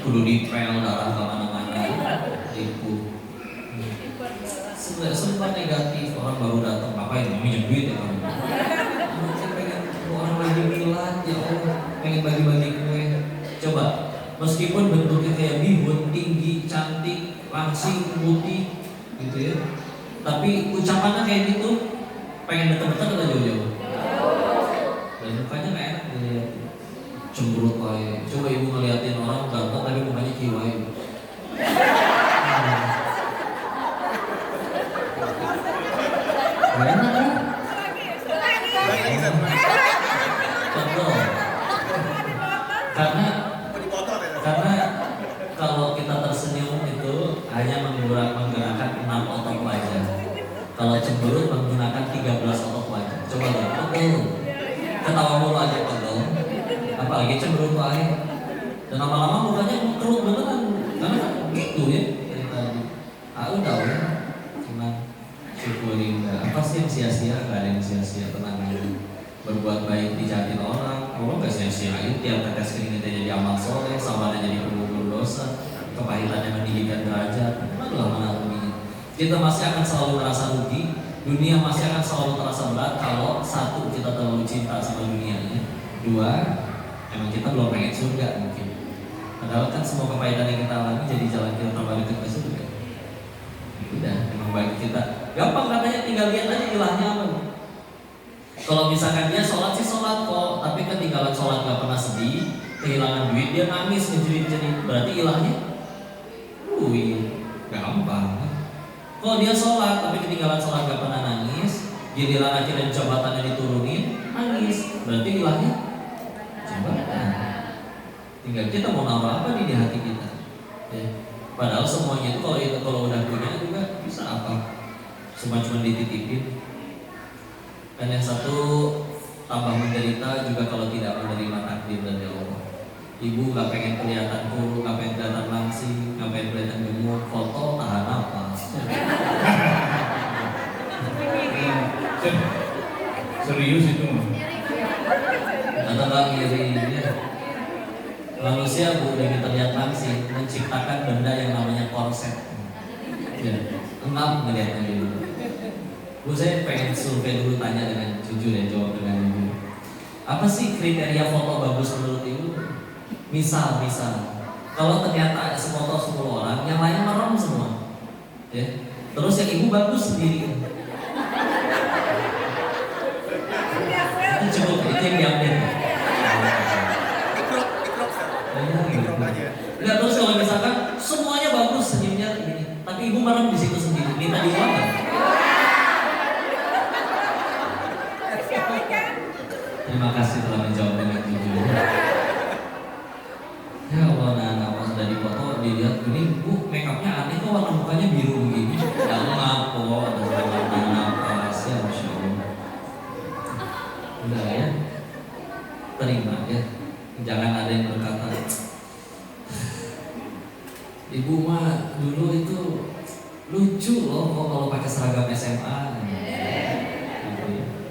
kudu dipel darah kemana-mana, tipu. Sempat negatif, orang baru datang, ngapain? Minjem duit ya kamu? Saya pengen orang lagi milad, ya Allah, pengen bagi-bagi kue. Coba, meskipun bentuknya kayak bihun, tinggi, cantik, langsing, putih, gitu ya. Tapi ucapannya kayak gitu, pengen deket-deket atau jauh-jauh? Dan mukanya gak enak dilihat. Cemberut wae. Coba ibu ngeliatin orang ganteng tapi mukanya kiwai. Gak enak kan? Betul. Karena kalau kita tersenyum itu hanya menggerakkan 6 otot wajah. Kalau cemberut menggunakan 13 otot wajah. Coba lihat, betul. Ketawa mulu aja pegel. Apalagi cemberut aja. Dan lama-lama mukanya kerut beneran. Karena gitu ya. Aku tahu ya. Cuma syukurin. Apa sih yang sia-sia? Gak ada yang sia-sia, tenang aja. Berbuat baik dijahatin orang. Allah gak sia-siain. Tiap tetes kering kita jadi amal soleh, sama ada jadi pengubur dosa. Kepahitannya mendidikan derajat. Mana ruginya? Kita masih akan selalu merasa rugi. Dunia masih akan selalu terasa berat kalau satu, kita terlalu cinta sama dunianya. Dua, emang kita belum pengen surga mungkin. Padahal kan semua kepahitan yang kita alami jadi jalan kita terbalik ke surga. Udah, emang bagi kita gampang katanya, tinggal lihat aja ilahnya apa. Kalau misalkan dia sholat sih sholat kok, tapi ketinggalan sholat gak pernah sedih, kehilangan duit dia nangis ngejerit-jerit, berarti ilahnya Kalau dia sholat tapi ketinggalan sholat gak pernah nangis, giliran akhirnya jabatannya diturunin, nangis. Berarti hilangnya jabatan. Tinggal kita mau naruh apa di hati kita. Ya. Padahal semuanya itu kalau udah punya juga bisa apa? Cuma dititipin. Dan yang satu tambah menderita juga kalau tidak menerima takdir dari Allah. Ibu gak pengen kelihatan kurus, gak pengen kelihatan langsing, gak pengen kelihatan gemuk, foto tahan napas. Serius itu mah. Atau gak ngiri ya. Manusia udah terlihat langsing menciptakan benda yang namanya korset. Ya, enggak ngeliatnya dulu. Bu, saya pengen survei dulu, tanya dengan jujur ya, jawab dengan jujur. Apa sih kriteria foto bagus menurut ibu? Misal, kalau ternyata ada sefoto 10 orang, yang lain merem semua, ya. Terus yang ibu bagus sendiri. Itu cukup, itu yang diambil. Enggak, terus kalau misalkan semuanya bagus senyumnya ini, tapi ibu merem di situ sendiri, minta diulang nggak? Terima kasih telah menjawab dengan jujur. Ya Allah, nah pas sudah dipoto dilihat ini, bu make upnya aneh kok, warna mukanya biru begini. Ya Allah, kok ada warna napas ya, masya Allah. Udah ya, terima ya. Jangan ada yang berkata, ibu mah dulu itu lucu loh kok kalau pakai seragam SMA.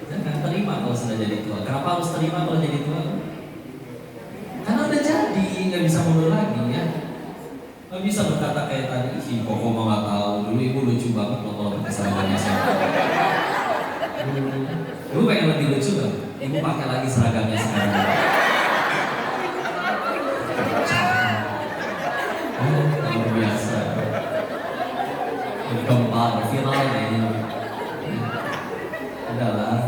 Jangan terima kalau sudah jadi tua. Kenapa harus terima kalau jadi tua? Karena udah jadi, nggak bisa mundur lagi ya. Nggak bisa berkata kayak tadi, ih kok mah nggak tahu dulu ibu lucu banget loh kalau pakai seragam SMA. Ibu pengen lebih lucu kan? Ibu pakai lagi seragamnya sekarang. Luar biasa. Gempar, viral kayaknya. Udahlah,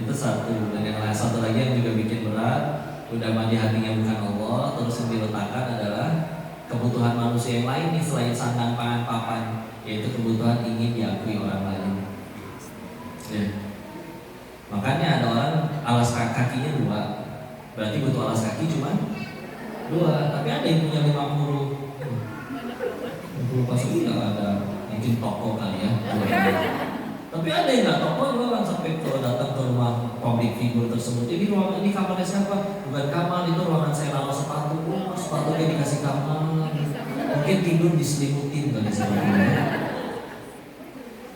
itu satu. Dan yang satu lagi yang juga bikin berat, udah mandi hatinya bukan Allah, terus yang diletakkan adalah kebutuhan manusia yang lain nih selain sandang pangan papan, yaitu kebutuhan ingin diakui orang lain. Ya. Makanya ada orang alas kakinya 2, berarti butuh alas kaki cuma 2, tapi ada yang punya 50 pasti nggak ada, mungkin toko kali ya. Tapi ada yang nggak toko juga kan, sampai kalau datang ke rumah public figure tersebut, ini ruangan ini kamarnya siapa? Bukan kamar, itu ruangan saya naruh sepatu. Sepatunya dikasih kamar, mungkin tidur diselimutin kali sebagainya.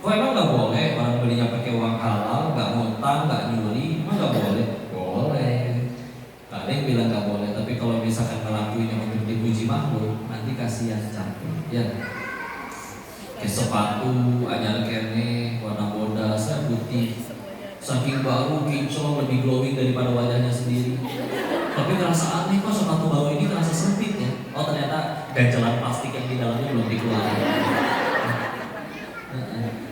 Kok emang nggak boleh orang belinya pakai uang halal, nggak ngutang, nggak nyuri, emang nggak boleh? Boleh. Gak ada yang bilang nggak boleh, tapi kalau misalkan ngelakuinnya untuk dipuji makhluk, nanti kasihan capek. Ya, kayak sepatu, anyar kene, warna bodas, putih, saking baru, kinclong, lebih glowing daripada wajahnya sendiri. Tapi ngerasa aneh kok sepatu baru ini ngerasa sempit ya. Oh ternyata ganjelan plastik yang di dalamnya belum dikeluarin.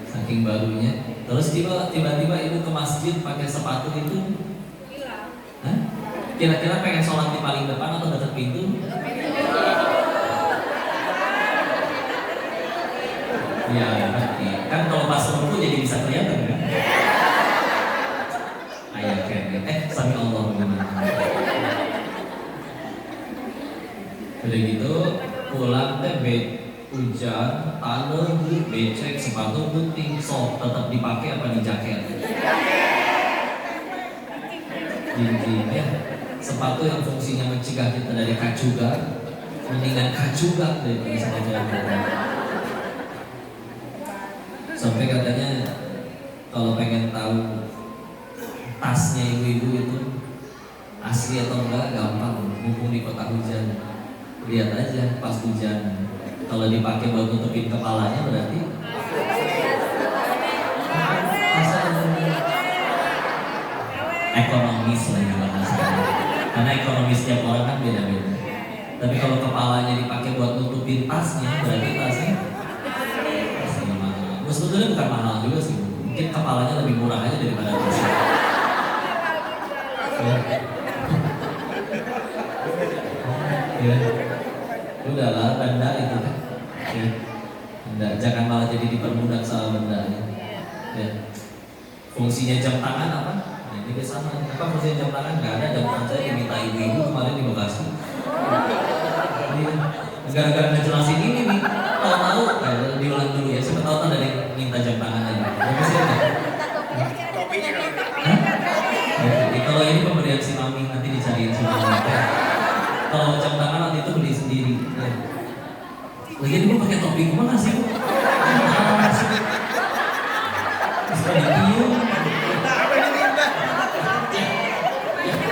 Saking barunya. Terus tiba-tiba ibu ke masjid pakai sepatu itu. Hah? Kira-kira pengen sholat di paling depan atau dekat pintu? Ya, ngerti. Kan kalau pas ruku jadi bisa kelihatan kan? Ayah keren. Sami Allah bagaimana? Udah gitu, pulang teh hujan, tanah, becek, sepatu putih, sok tetap dipakai apa dijaket? Jadi ya, sepatu yang fungsinya mencegah kita dari kacuga, mendingan kacuga daripada sepatu yang berbeda. Sampai katanya kalau pengen tahu tasnya ibu-ibu itu asli atau enggak gampang, mumpung di kota hujan. Lihat aja pas hujan, kalau dipakai buat nutupin kepalanya berarti ekonomis lah ya bahasanya. Karena ekonomis setiap orang kan beda-beda. Tapi kalau kepalanya dipakai buat nutupin tasnya, berarti tasnya mahal. Sebetulnya bukan mahal juga sih, mungkin kepalanya lebih murah aja daripada tasnya. Ya. Udahlah, benda itu kan. Ya. Benda. jangan malah jadi diperbudak sama benda ya. Ya. Fungsinya jam tangan apa? Nah, ini ke sama. Apa fungsinya jam tangan? Nggak ada, jam tangan saya diminta ibu-ibu kemarin di Bekasi. Iya. Gara-gara ngejelasin ini nih, tahu-tahu diulang dulu ya. Siapa tahu ada yang minta jam tangan aja. Bagus ya. Kalau ini pemberian si mami, nanti dicariin si mami. Kalau jam tangan waktu itu beli sendiri. Ya. Lagian gue pakai topi kemana sih?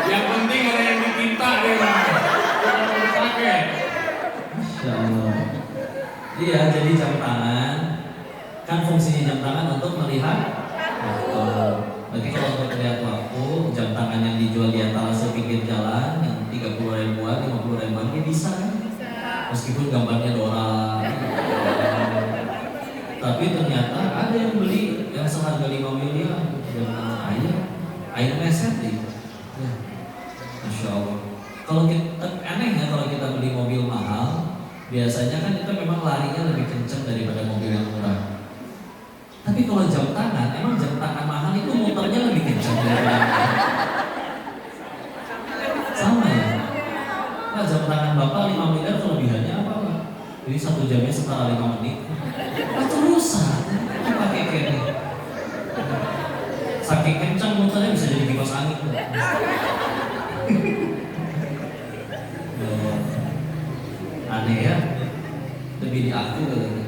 Yang penting ada yang diminta deh lah. Pakai. Masya Allah. Iya, jadi jam tangan kan fungsinya jam tangan untuk melihat waktu. Berarti kalau untuk melihat waktu, jam tangan yang dijual di etalase pinggir jalan yang 30 ribuan, 50 ribuan ini bisa kan? Meskipun gambarnya Dora. Tapi ternyata ada yang beli yang seharga 5 miliar jam tangan air meset nih. Ya. Masya Allah. Kalau kita aneh ya kalau kita beli mobil mahal, biasanya kan itu memang larinya lebih kencang daripada mobil yang murah. Tapi kalau jam tangan, emang jam tangan mahal itu muternya lebih kencang daripada yang murah. Sama ya. Nah, jam tangan bapak 5 miliar kelebihannya apa Pak? Jadi 1 jamnya setara 5 menit. Itu rusak. Pakai kayak saking kencang muternya bisa jadi kipas angin. Aneh ya, lebih di aku katanya.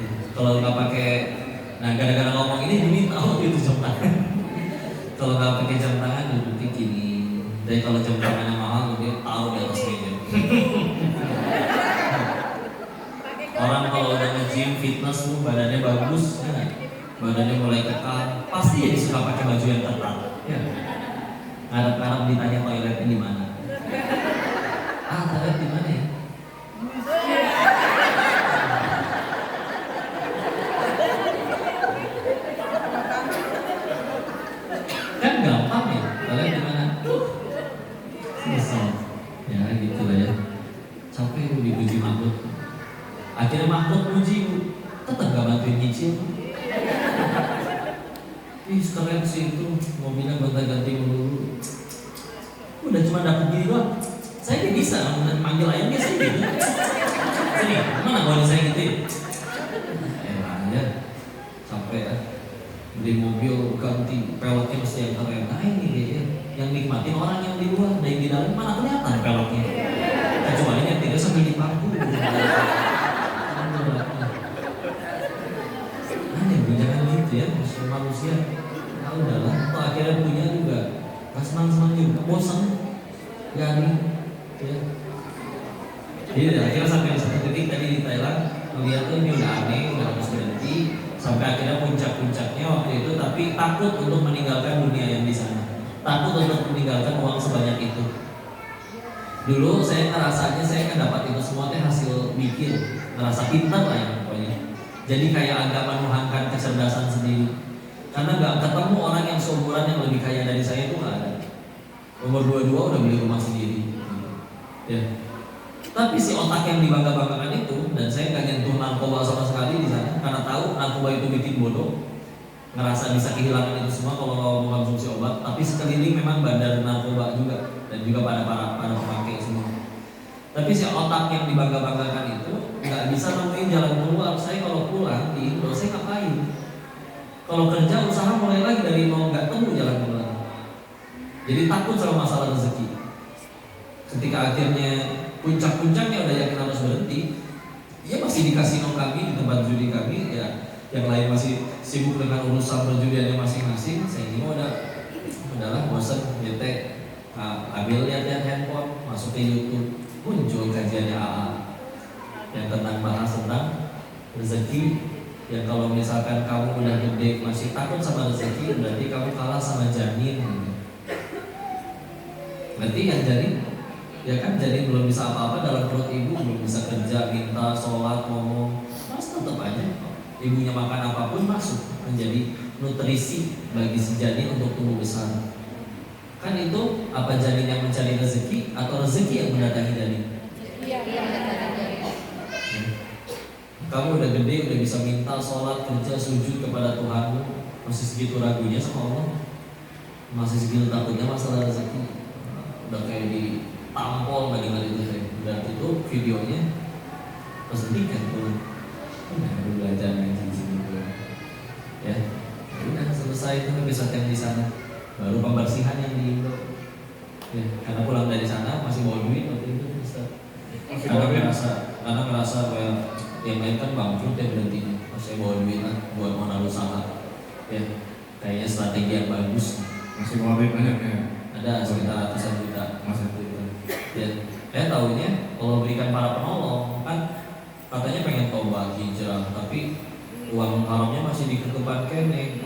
Ya, kalau nggak pakai, nah gara-gara ngomong ini Juni tahu itu jam tangan. Kalau nggak pakai jam tangan duduknya gini. Dan kalau jam tangannya mahal dia tahu di atas meja. Orang kalau udah nge-gym fitness tuh badannya bagus, ya, badannya mulai kekal, pasti jadi suka pakai baju yang ketat. Ya. Ngarep-ngarep ditanya toiletnya di mana. Toilet di mana ya? Kan gampang ya, toilet di mana? Selesai. Ya gitu lah ya. Capek lu dipuji Mahmud. Akhirnya Mahmud puji bu, tetap gak bantuin nyicil. Ih sekalian sih itu mobilnya gonta-ganti melulu. Udah cuma dapet gini doang. Saya ini bisa manggil ayamnya saya gitu. Sini, mana kalau saya gitu ya? Ya, sampai ya. Beli mobil ganti peleknya mesti yang keren. Nah ini dia yang nikmatin orang yang di luar, dan yang di dalam mana kelihatan peleknya. Kecuali yang tidak sambil dipangku. Jangan gitu ya, manusia. Nah udahlah, atau akhirnya punya juga gak senang-senang juga, bosan. Ya nih, ya. Jadi akhirnya sampai satu titik tadi di Thailand melihat tuh ini udah aneh, udah harus berhenti. Sampai akhirnya puncak-puncaknya waktu itu, tapi takut untuk meninggalkan dunia yang di sana. Takut untuk meninggalkan uang sebanyak itu. Dulu saya ngerasanya saya kan dapat itu semua teh hasil mikir, ngerasa pintar lah ya pokoknya. Jadi kayak agak menuhankan kecerdasan sendiri. Karena gak ketemu orang yang seumuran yang lebih kaya dari saya itu gak ada. Umur 22 udah beli rumah sendiri. Ya. Tapi si otak yang dibangga-banggakan itu, dan saya gak nyentuh narkoba sama sekali di sana, karena tahu narkoba itu bikin bodoh, ngerasa bisa kehilangan itu semua kalau mengkonsumsi obat. Tapi sekeliling memang bandar narkoba juga, dan juga para pemakai semua. Tapi si otak yang dibangga-banggakan itu nggak bisa nemuin jalan keluar. Saya kalau pulang di Indo, saya ngapain? Kalau kerja usaha mulai lagi dari nol, nggak temu jalan keluar. Jadi takut sama masalah rezeki. Ketika akhirnya puncak-puncaknya udah yakin harus berhenti, ya masih di kasino kami, di tempat judi kami, ya yang lain masih sibuk dengan urusan perjudiannya masing-masing. Saya ini udahlah bosan, bete. Ambil lihat-lihat handphone, masuk ke YouTube, muncul kajiannya AA yang bahas tentang rezeki. Yang kalau misalkan kamu udah gede masih takut sama rezeki, berarti kamu kalah sama janin. Berarti yang janin, ya kan janin belum bisa apa-apa dalam perut ibu, belum bisa kerja, minta, sholat, ngomong, mas tetap aja ibunya makan apapun masuk menjadi nutrisi bagi si janin untuk tumbuh besar. Kan itu apa janin yang mencari rezeki atau rezeki yang mendatangi janin? Iya. Kamu udah gede, udah bisa minta sholat, kerja, sujud kepada Tuhanmu, masih segitu ragunya sama Allah, masih segitu takutnya masalah rezeki, udah kayak ditampol nggak itu saya. Dan itu videonya pesantikan tuh, baru belajar ngaji di sini tuh, ya. Udah selesai itu habis latihan di sana, baru pembersihan yang di Indo. Ya, karena pulang dari sana masih bawa duit waktu itu Ustaz. Karena merasa kayak yang lain kan bangkrut ya berhentinya. Saya bawa duit lah buat modal usaha. Ya, kayaknya strategi yang bagus. Masih bawa duit banyak ya? Ada sekitar ratusan juta. Masa itu. Ya, saya tahunya kalau berikan para penolong kan katanya pengen tobat hijrah, tapi uang haramnya masih diketupan kene.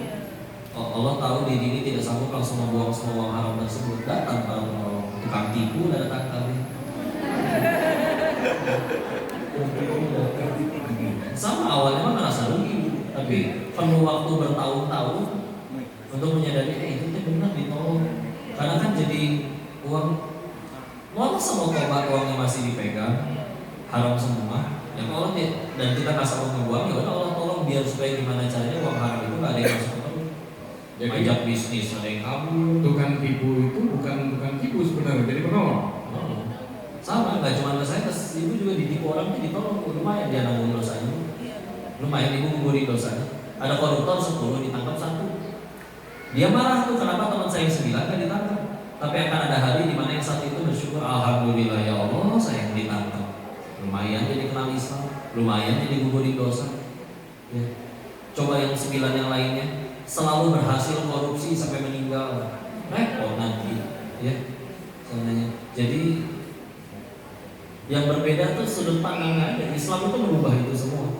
Allah tahu diri ini tidak sanggup langsung membuang semua uang haram tersebut. Datang para penolong, tukang tipu udah datang kami. Sama awalnya mah merasa rugi, tapi perlu waktu bertahun-tahun untuk menyadari itu tuh benar ditolong. Karena kan jadi uang, mau semua tobat uangnya masih dipegang, haram semua. Ya kalau dan kita nggak sanggup ngebuang, ya udah Allah tolong biar supaya gimana caranya uang haram itu nggak ada yang masuk. Jadi ajak bisnis ada yang kabur. Tukang tipu itu bukan tipu sebenarnya, jadi penolong. Sama, nggak cuma ke saya, ibu juga ditipu orang ditolong. Lumayan dia nanggung dosanya. Lumayan ibu gugurin dosanya. Ada koruptor 10 ditangkap 1. Dia marah tuh kenapa teman saya yang 9 nggak ditangkap. Tapi akan ada hari di mana yang 1 itu bersyukur, alhamdulillah ya Allah saya yang ditangkap. Lumayan jadi kenal Islam, lumayan jadi gugurin dosa. Ya. Coba yang 9 yang lainnya selalu berhasil korupsi sampai meninggal, repot nanti, ya sebenarnya. Jadi yang berbeda tuh sudut pandangnya ada. Islam itu merubah itu semua.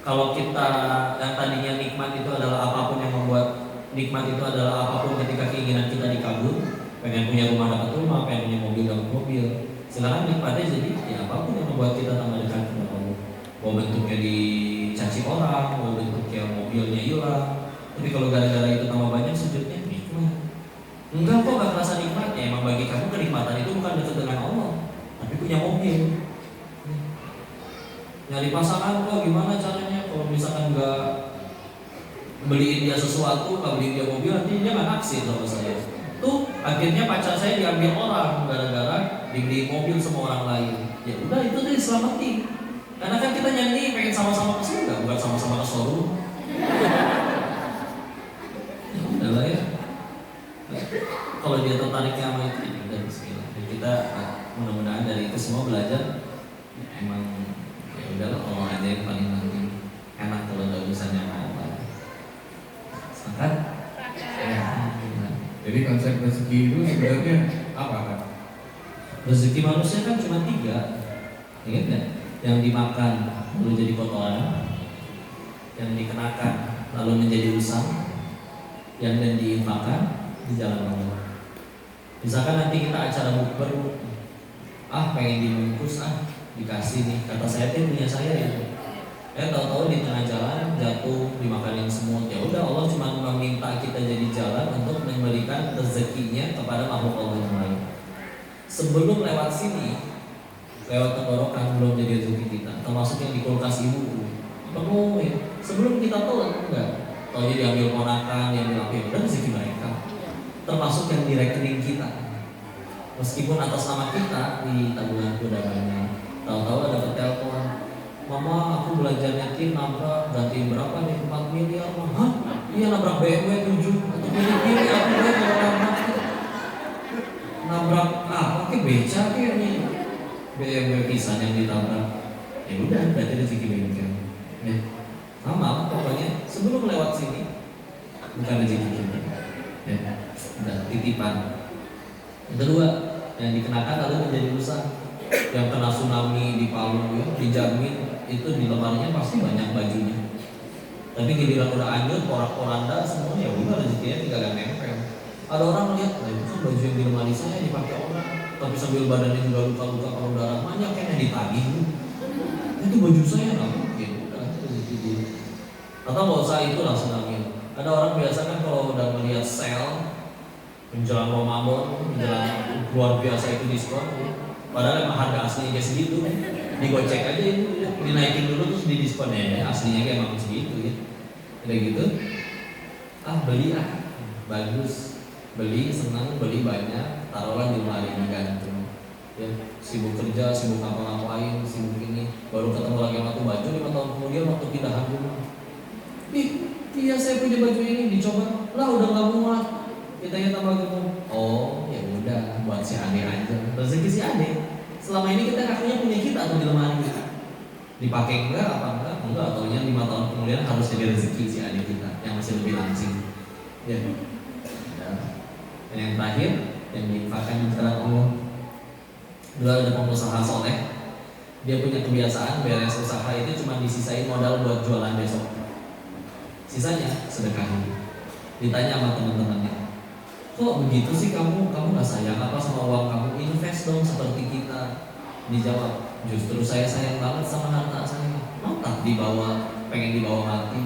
Kalau kita yang tadinya nikmat itu adalah apapun yang membuat nikmat itu adalah apapun ketika keinginan kita dikabul, pengen punya rumah dapat rumah, pengen punya mobil dapat mobil. Sekarang nikmatnya jadi ya apapun yang membuat kita tambah dekat dengan Allah. Mau bentuknya dicaci orang, mau bentuknya mobilnya hilang. Tapi kalau gara-gara itu tambah banyak sujudnya nikmat. Enggak kok gak terasa nikmatnya. Emang bagi kamu kenikmatan itu bukan dekat dengan Allah, tapi punya mobil. Nyari pasangan kok gimana caranya? Kalau misalkan nggak beliin dia sesuatu, nggak beliin dia mobil, nanti dia nggak naksir sama saya. Tuh akhirnya pacar saya diambil orang gara-gara dibeliin mobil sama orang lain. Ya udah itu deh selamatin. Karena kan kita nyanyi pengen sama-sama ke surga, bukan sama-sama ke showroom. Adalah ya. Kalau dia tertariknya sama itu, ya udah bismillah. Dan kita mudah-mudahan dari itu semua belajar. Ya, emang ya udahlah Allah aja yang paling penting. Enak kalau ada urusannya sama Allah. Sepakat? Ya. Jadi konsep rezeki itu sebenarnya apa kan? Rezeki manusia kan cuma 3, ingat nggak? Yang dimakan lalu jadi kotoran, yang dikenakan lalu menjadi usang, yang dan diinfakkan di jalan Allah. Misalkan nanti kita acara bukber, pengen dibungkus, dikasih nih, kata saya punya saya ya. Tahu-tahu di tengah jalan jatuh dimakanin semut. Ya udah Allah cuma meminta kita jadi jalan untuk memberikan rezekinya kepada makhluk Allah yang lain. Sebelum lewat sini, lewat tenggorokan belum jadi rezeki kita. Termasuk yang di kulkas ibu penuh ya. Sebelum kita tahu enggak. Tahu diambil ponakan, yang diambil dan rezeki mereka. Termasuk yang di rekening kita. Meskipun atas nama kita di tabungan udah banyak. Tahu-tahu ada telepon, Mama aku belajar yakin nabrak ganti berapa nih 4 miliar Mama. Hah? Iya nabrak BMW 7 atau pilih aku nabrak pakai beca kayak nih BMW pisan yang ditabrak. Ya udah berarti rezeki bengkel. Ya. Sama pokoknya sebelum lewat sini bukan rezeki kita. Ya. Udah titipan. Yang kedua yang dikenakan lalu menjadi rusak. Yang kena tsunami di Palu ya, dijamin itu di lemarinya pasti banyak bajunya. Tapi giliran udah anyut, porak-poranda semuanya, udah rezekinya tinggal gak nempel. Ada orang lihat, itu kan baju yang di lemari saya dipakai orang, tapi sambil badannya juga luka-luka kalau darah banyak yang ditagih. Itu baju saya nggak mungkin, udah rezeki dia. Atau nggak usah itu langsung ambil. Ada orang biasa kan kalau udah melihat sale menjelang Ramadan, menjelang luar biasa itu diskon, Padahal emang harga aslinya kayak segitu, digocek aja itu, dinaikin dulu terus didiskon ya, aslinya kayak emang segitu ya. Udah gitu, beli bagus, beli senang, beli banyak, taruhlah di lemari digantung. Ya, sibuk kerja, sibuk ngapa-ngapain, sibuk ini, baru ketemu lagi sama tuh baju 5 tahun kemudian waktu pindahan rumah. Iya saya punya baju ini, dicoba, lah udah nggak muat, kita tambah gemuk. Oh ya udah, buat si Ade aja, rezeki si Ade. Selama ini kita ngakunya punya kita atau di lemari kita, dipakai enggak apa enggak, ataunya 5 tahun kemudian harus jadi rezeki si Ade kita yang masih lebih langsing. Ya. Dan yang terakhir yang diinfakkan di jalan Allah. Dulu ada pengusaha soleh, dia punya kebiasaan beres usaha itu cuma disisain modal buat jualan besok, sisanya sedekahin. Ditanya sama teman-temannya, kok begitu sih kamu nggak sayang apa sama uang kamu, invest dong seperti kita. Dijawab, justru saya sayang banget sama harta saya, mau tak dibawa, pengen dibawa mati.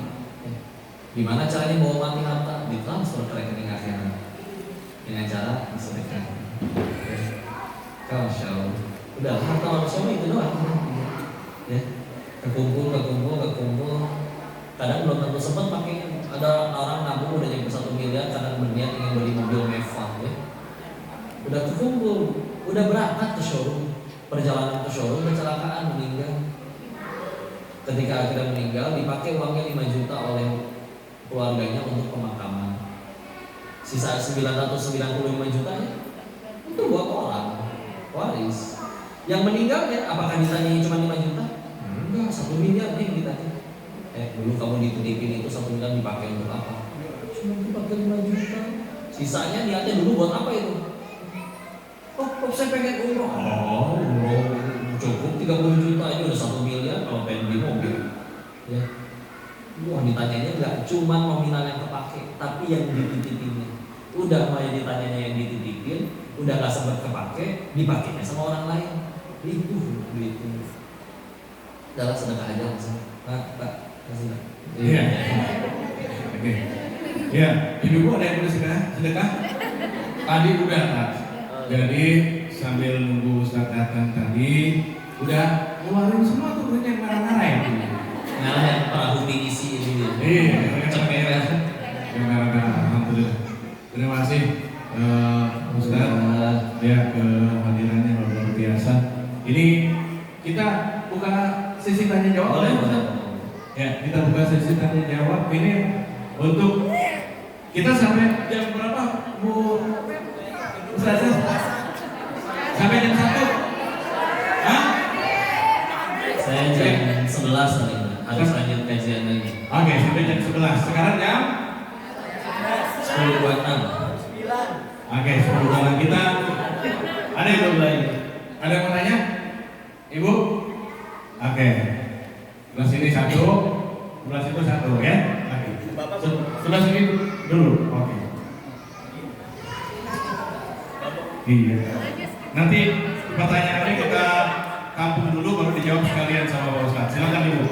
Gimana caranya bawa mati harta? Ditransfer ke rekening akhirat dengan cara disedekahkan. Masya Allah. Udah harta manusia itu doang. Ya, kekumpul. Kadang belum tentu sempat pakai. Ada orang nabung udah nyampe 1 miliar, kadang berniat ingin beli mobil mewah. Ya. Udah kekumpul, udah berangkat ke showroom, perjalanan ke showroom kecelakaan, meninggal. Ketika akhirnya meninggal, dipakai uangnya 5 juta oleh keluarganya untuk pemakaman. Sisa 995 jutanya itu buat orang waris. Yang meninggalnya apakah ditanya cuma 5 juta? Enggak, 1 miliar nih ditanya. Dulu kamu dititipin itu 1 miliar dipakai untuk apa? Cuma dipakai 5 juta. Sisanya niatnya dulu buat apa itu? Oh saya pengen umroh. Umroh cukup 30 juta aja udah 1 miliar kalau pengen beli mobil. Ya. Wah ditanyanya enggak cuma nominal yang kepake, tapi yang dititipinnya. Udah yang ditanyanya yang dititipin, udah nggak sempat kepake, dipakainya sama orang lain. Itu. Dalam sedekah aja langsung. Pak, kasih. Iya. Oke. Ya, ibu ada yang boleh sedekah? Tadi udah, Pak. Jadi sambil nunggu Ustaz datang tadi, udah ngeluarin semua tuh duitnya yang marah-marah ya. Nah, yang perahu tinggi ini. Iya, cemerah. Yang marah-marah. Alhamdulillah. Terima kasih Ustaz ya kehadirannya luar biasa. Ini kita buka sesi tanya jawab. Ya, kita buka sesi tanya jawab ini untuk kita sampai jam berapa Bu Ustaz? Sampai jam 1? Hah? Saya jam 11 tadi harus lanjut kajian lagi. Oke, sampai jam 11. Sekarang jam 10.26. Oke, 10 kita ada yang belum lagi? Ada yang mau tanya? Ibu? Oke. Sebelah sini 1, sebelah situ 1 ya. Oke. Sebelah sini dulu. Oke. Iya. Nanti pertanyaannya kita tampung dulu baru dijawab sekalian sama Pak Ustaz. Silakan Ibu.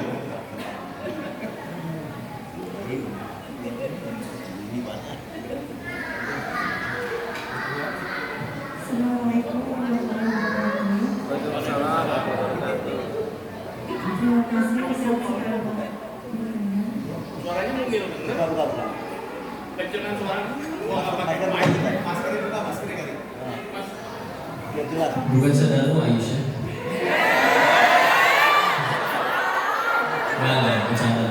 Assalamualaikum warahmatullahi wabarakatuh. Terima kasih Ustaz sudah Suaranya mungkin bukan. Kecengan suara. Masker buka masker kali. Biar jelas. Bukan saudaramu Aisyah. Enggak, bercanda.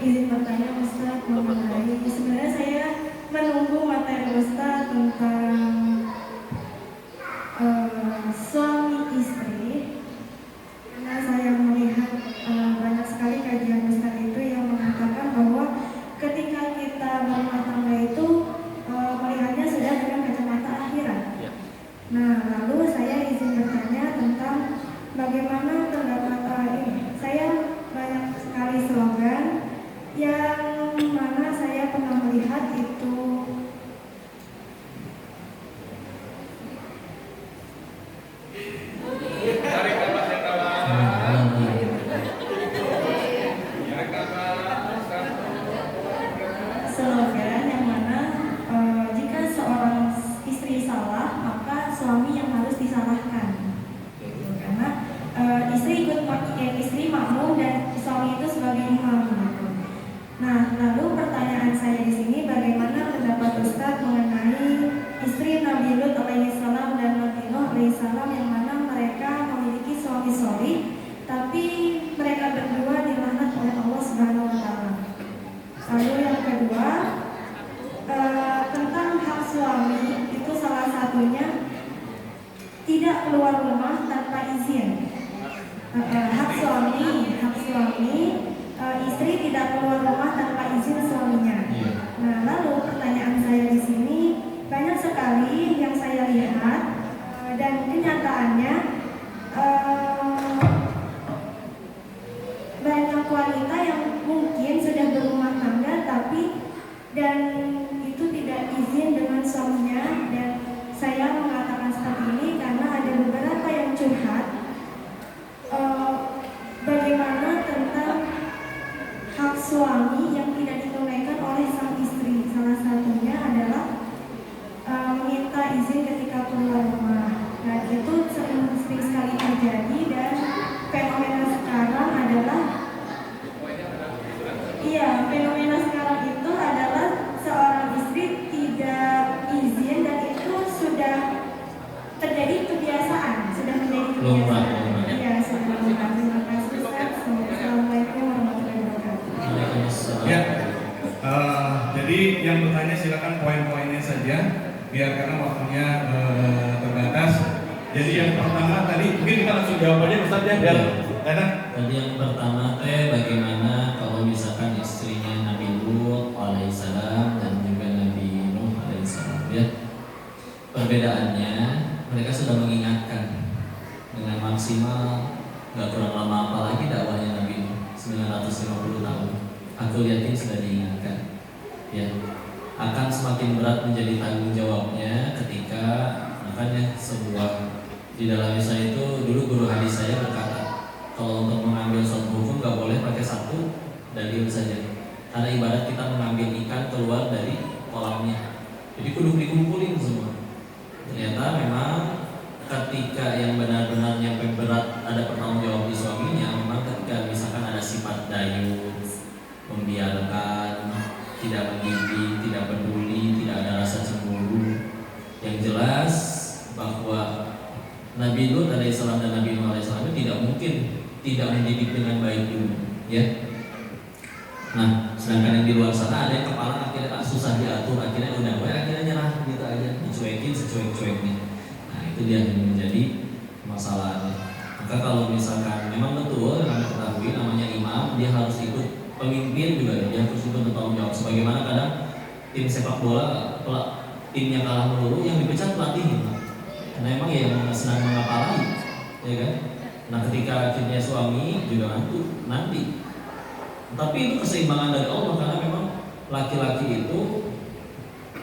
Izin bertanya Ustaz mengenai sebenarnya saya menunggu materi Ustaz tentang suami istri, karena saya melihat banyak sekali kajian Ustaz itu yang mengatakan bahwa ketika kita berumah tangga itu Nah, lalu pertanyaan saya di sini, bagaimana pendapat Ustadz mengenai istri Nabi Lut alaihissalam dan Nabi Nuh alaihissalam yang mana mereka memiliki suami solih, tapi mereka berdua dilaknat oleh Allah Subhanahu Wa Taala. Lalu yang kedua, tentang hak suami itu salah satunya tidak keluar rumah tanpa izin. Hak suami istri tidak keluar rumah tanpa izin suaminya. Nah, lalu pertanyaan saya di sini, banyak sekali yang saya lihat dan kenyataannya banyak wanita yang mungkin sudah berumah tangga dan itu tidak izin dengan suaminya. Dan saya mengatakan seperti ini karena ada beberapa yang curhat bagaimana tentang hak suami yang tidak ditunaikan oleh sang istri. Salah satunya adalah meminta izin ketika keluar rumah. Nah, itu sering sekali terjadi dan fenomena sekarang adalah seorang istri tidak izin dan itu sudah terjadi kebiasaan, sudah menjadi kebiasaan. Iya, sudah. Terima kasih Ustaz. Assalamualaikum warahmatullahi wabarakatuh. Ya, jadi yang bertanya silakan poin-poinnya saja, biar karena waktunya terbatas. Jadi yang pertama tadi mungkin kita langsung jawab aja Ustaz ya, biar enak. Tadi yang pertama bagaimana kalau misalkan istrinya Nabi Lut alaihissalam dan juga Nabi Nuh alaihissalam, ya. Perbedaannya mereka sudah mengingatkan dengan maksimal, nggak kurang lama apalagi dakwahnya Nabi Nuh 950 tahun. Aku yakin sudah diingatkan, ya. Akan semakin berat menjadi tanggung jawabnya ketika makanya sebuah di dalam Islam itu dulu guru hadis saya berkata, kalau untuk mengambil suatu hukum nggak boleh pakai satu daging saja, karena ibarat kita mengambil ikan keluar dari kolamnya, jadi kudu dikumpulin semua. Ternyata memang ketika yang benar-benar nyampe berat ada pertanggung jawab di suaminya, memang ketika misalkan ada sifat dayus, membiarkan, tidak mendidik, tidak peduli, tidak ada rasa cemburu. Yang jelas bahwa Nabi Lut alaihissalam dan Nabi Nuh alaihissalam itu tidak mungkin tidak mendidik dengan baik dulu, ya. Nah, sedangkan yang di luar sana ada yang kepala akhirnya susah diatur, akhirnya akhirnya nyerah gitu aja, dicuekin secuek-cueknya. Nah, itu dia yang menjadi masalahnya. Maka kalau misalkan memang betul yang kami ketahui namanya imam, dia harus ikut pemimpin juga, dia harus ikut bertanggung jawab. Sebagaimana kadang tim sepak bola, timnya kalah melulu, yang dipecat pelatih, karena emang ya yang senang mengapalai, ya kan. Nah, ketika akhirnya suami juga nanti. Tapi itu keseimbangan dari Allah, karena memang laki-laki itu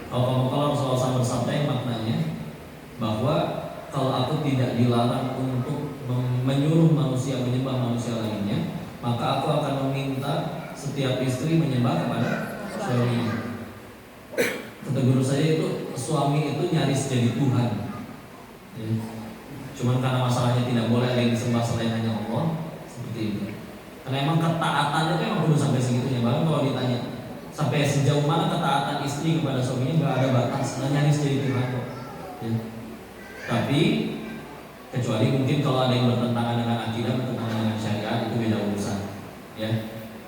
kalau Rasulullah SAW bersabda yang maknanya bahwa kalau aku tidak dilarang untuk menyuruh manusia menyembah manusia lainnya, maka aku akan meminta setiap istri menyembah kepada suaminya. Kata guru saya itu suami itu nyaris jadi Tuhan, ya. Cuman karena masalahnya tidak boleh ada yang disembah selain hanya Allah, seperti itu. Karena emang ketaatannya itu emang perlu sampai segitunya. Bahkan kalau ditanya sampai sejauh mana ketaatan istri kepada suaminya, nggak ada batas, nyaris jadi Tuhan kok, ya. Tapi kecuali mungkin kalau ada yang bertentangan dengan akidah, bertentangan dengan syariat, itu beda urusan, ya.